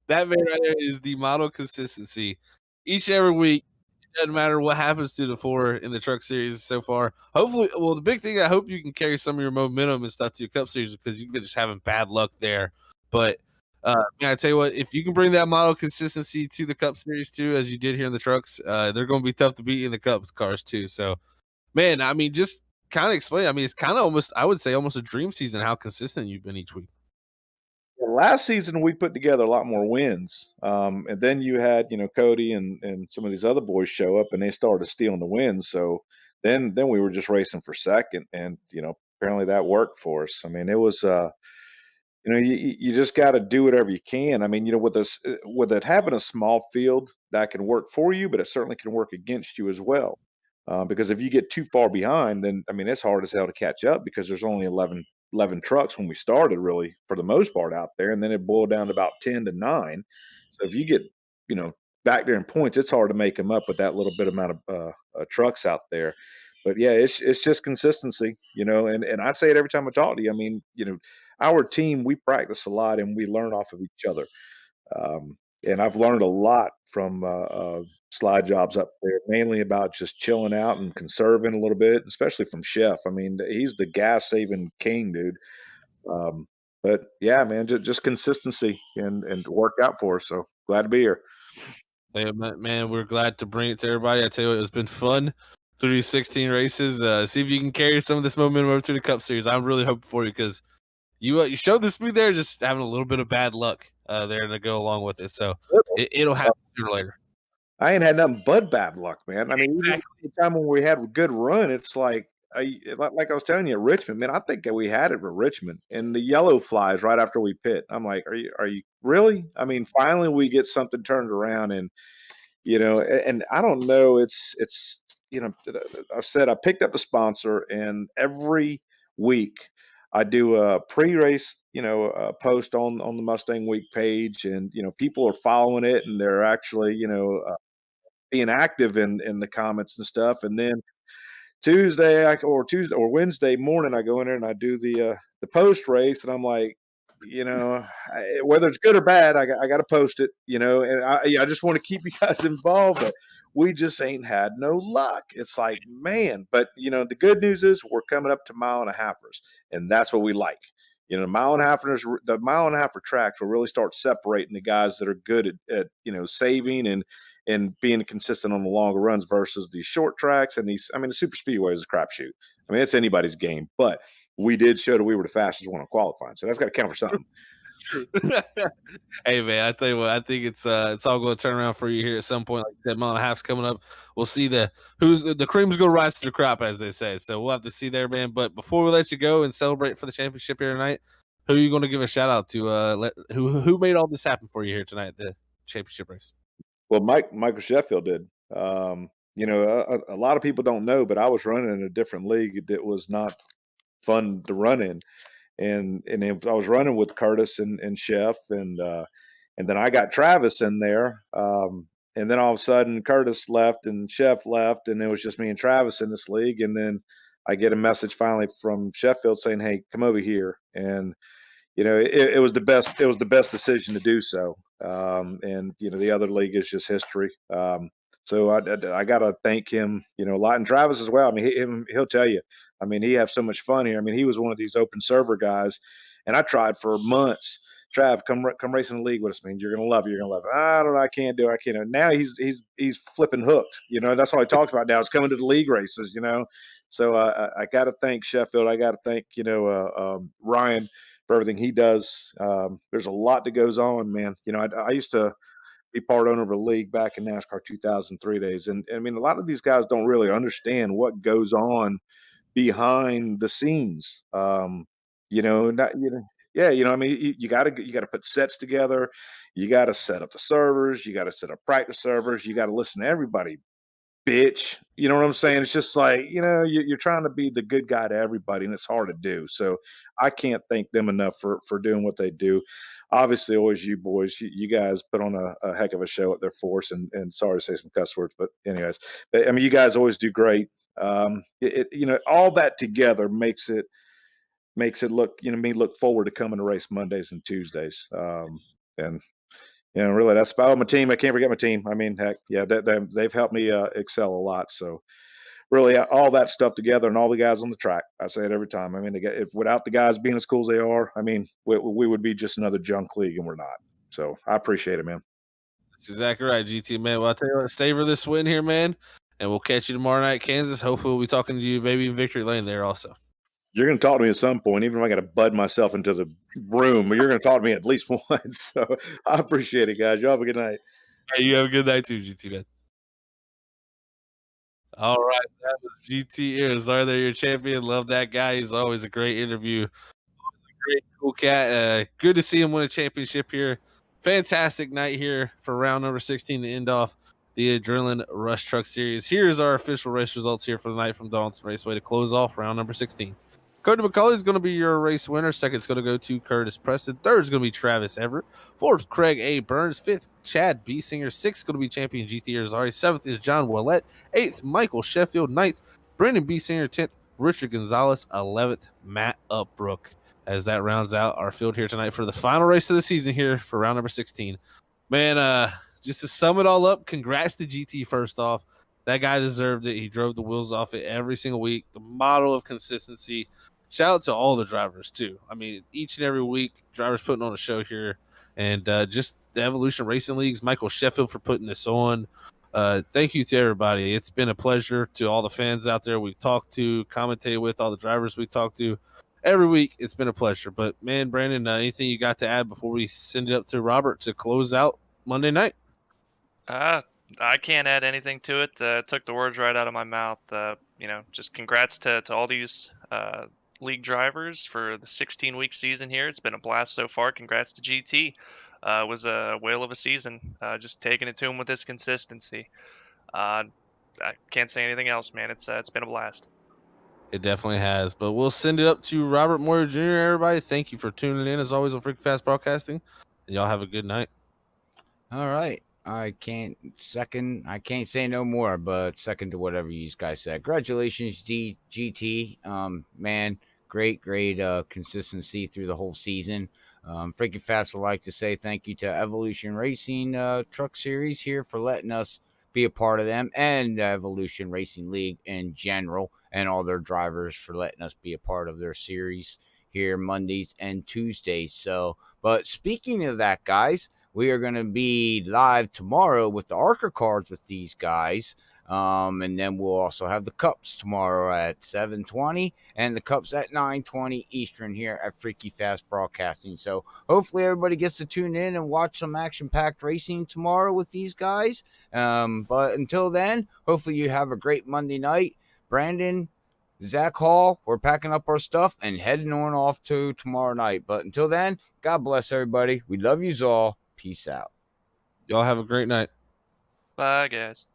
that man right there is the model consistency. Each and every week, it doesn't matter what happens to the 4 in the truck series so far. Hopefully, well, the big thing, I hope you can carry some of your momentum and stuff to your cup series because you've been just having bad luck there. But man, I tell you what, if you can bring that model consistency to the cup series too, as you did here in the trucks, they're going to be tough to beat in the cup cars too. So, man, I mean, just kind of explain. I mean, it's kind of almost, I would say, almost a dream season how consistent you've been each week. Last season, we put together a lot more wins. And then you had, Cody and some of these other boys show up, and they started stealing the wins. So then we were just racing for second, and apparently that worked for us. I mean, it was you just got to do whatever you can. I mean, with it having a small field, that can work for you, but it certainly can work against you as well. Because if you get too far behind, then I mean, it's hard as hell to catch up because there's only 11 trucks when we started, really, for the most part out there, and then it boiled down to about 10 to 9. So if you get back there in points, it's hard to make them up with that little bit amount of trucks out there. But yeah, it's just consistency, and I say it every time I talk to you. I mean, our team, we practice a lot and we learn off of each other. And I've learned a lot from slide jobs up there, mainly about just chilling out and conserving a little bit, especially from Chef. I mean, he's the gas saving king, dude. But yeah, man, just consistency and work out for us. So glad to be here. Hey, man, we're glad to bring it to everybody. I tell you what, it's been fun through these 16 races. See if you can carry some of this momentum over to the Cup Series. I'm really hoping for you because you showed the speed there, just having a little bit of bad luck there to go along with it. So it'll happen sooner or later. I ain't had nothing but bad luck, man. I mean, Exactly. even the time when we had a good run, it's like like I was telling you at Richmond, man. I think that we had it with Richmond, and the yellow flies right after we pit. I'm like, are you really? I mean, finally we get something turned around, and and I don't know. It's I've said I picked up a sponsor, and every week I do a pre-race, a post on the Mustang Week page, and people are following it, and they're actually being active in the comments and stuff. And then Tuesday or Wednesday morning, I go in there and I do the post race, and I'm like, whether it's good or bad, I got to post it, and I just want to keep you guys involved. But we just ain't had no luck. It's like, man, but the good news is we're coming up to mile and a halfers, and that's what we like. The mile and a half tracks will really start separating the guys that are good at saving and being consistent on the longer runs versus these short tracks and these. I mean, the super speedway is a crapshoot. I mean, it's anybody's game, but we did show that we were the fastest one on qualifying, so that's got to count for something. Hey man, I tell you what, I think it's all going to turn around for you here at some point. Like I said, mile and a half's coming up. We'll see the cream's going to rise to the crop, as they say. So we'll have to see there, man. But before we let you go and celebrate for the championship here tonight, who are you going to give a shout out to? Who made all this happen for you here tonight at the championship race? Well, Michael Sheffield did. You know, a lot of people don't know, but I was running in a different league that was not fun to run in, and I was running with Curtis and Chef, and then I got Travis in there, and then all of a sudden Curtis left and Chef left, and it was just me and Travis in this league, and then I get a message finally from Sheffield saying, "Hey, come over here," and you know, it was the best. It was the best decision to do so. And you know, the other league is just history. So I got to thank him, you know, a lot, and Travis as well. I mean, he'll tell you. I mean, he have so much fun here. I mean, he was one of these open server guys, and I tried for months. Trav, come racing the league with us, man. You're gonna love it. You're gonna love it. I don't know. I can't do it. I can't do it. Now he's flipping hooked. You know, that's all he talks about now is coming to the league races. You know, so I got to thank Sheffield. I got to thank Ryan for everything he does. There's a lot that goes on, man. You know, I used to be part owner of a league back in NASCAR 2003 days, and I mean, a lot of these guys don't really understand what goes on behind the scenes. Yeah, you know, I mean, you got to put sets together, you got to set up the servers, you got to set up practice servers, you got to listen to everybody bitch. You know what I'm saying? It's just like, you know, you're trying to be the good guy to everybody, and it's hard to do. So I can't thank them enough for doing what they do. Obviously, always you boys, you guys put on a heck of a show at their force, and sorry to say some cuss words, but anyways, I mean, you guys always do great. You know, all that together makes it look, you know, me look forward to coming to race Mondays and Tuesdays. And you know, really, that's about my team. I can't forget my team. I mean, heck, yeah, they've helped me excel a lot. So, really, all that stuff together and all the guys on the track, I say it every time. I mean, if without the guys being as cool as they are, I mean, we would be just another junk league, and we're not. So, I appreciate it, man. That's exactly right, GT, man. Well, I'll tell you what, savor this win here, man, and we'll catch you tomorrow night, Kansas. Hopefully, we'll be talking to you maybe in victory lane there also. You're going to talk to me at some point, even if I got to bud myself into the room. You're going to talk to me at least once. So, I appreciate it, guys. Y'all have a good night. Hey, you have a good night too, GT, man. All right, that was GT Arizar there, your champion. Love that guy. He's always a great interview. Great, cool cat. Good to see him win a championship here. Fantastic night here for round number 16 to end off the Adrenaline Rush Truck Series. Here's our official race results here for the night from Darlington Raceway to close off round number 16. Cody McCauley is going to be your race winner. Second is going to go to Curtis Preston. Third is going to be Travis Everett. Fourth, Craig A. Burns. Fifth, Chad B. Singer. Sixth, going to be champion GT Arizari. Seventh is John Willett. Eighth, Michael Sheffield. Ninth, Brandon B. Singer. 10th, Richard Gonzalez. 11th, Matt Upbrook. As that rounds out our field here tonight for the final race of the season here for round number 16. Man, just to sum it all up, congrats to GT first off. That guy deserved it. He drove the wheels off it every single week. The model of consistency. Shout out to all the drivers, too. I mean, each and every week, drivers putting on a show here. And just the Evolution Racing Leagues, Michael Sheffield for putting this on. Thank you to everybody. It's been a pleasure to all the fans out there we've talked to, commentated with, all the drivers we talked to. Every week, it's been a pleasure. But, man, Brandon, anything you got to add before we send it up to Robert to close out Monday night? I can't add anything to it. Took the words right out of my mouth. Just congrats to all these league drivers for the 16-week season here. It's been a blast so far. Congrats to GT. It was a whale of a season. Just taking it to him with this consistency. I can't say anything else, man. It's been a blast. It definitely has. But we'll send it up to Robert Moyer Jr., everybody. Thank you for tuning in, as always, on Freaking Fast Broadcasting. And y'all have a good night. All right. I can't say no more, but second to whatever you guys said. Congratulations, GT. Man, great consistency through the whole season. Freaking Fast would like to say thank you to Evolution Racing Truck Series here for letting us be a part of them, and Evolution Racing League in general, and all their drivers for letting us be a part of their series here Mondays and Tuesdays. So, but speaking of that, guys, we are going to be live tomorrow with the ARCA cards with these guys. And then we'll also have the Cups tomorrow at 7:20 and the Cups at 9:20 Eastern here at Freaky Fast Broadcasting. So hopefully everybody gets to tune in and watch some action-packed racing tomorrow with these guys. But until then, hopefully you have a great Monday night. Brandon, Zach Hall, we're packing up our stuff and heading on off to tomorrow night. But until then, God bless everybody. We love yous all. Peace out. Y'all have a great night. Bye, guys.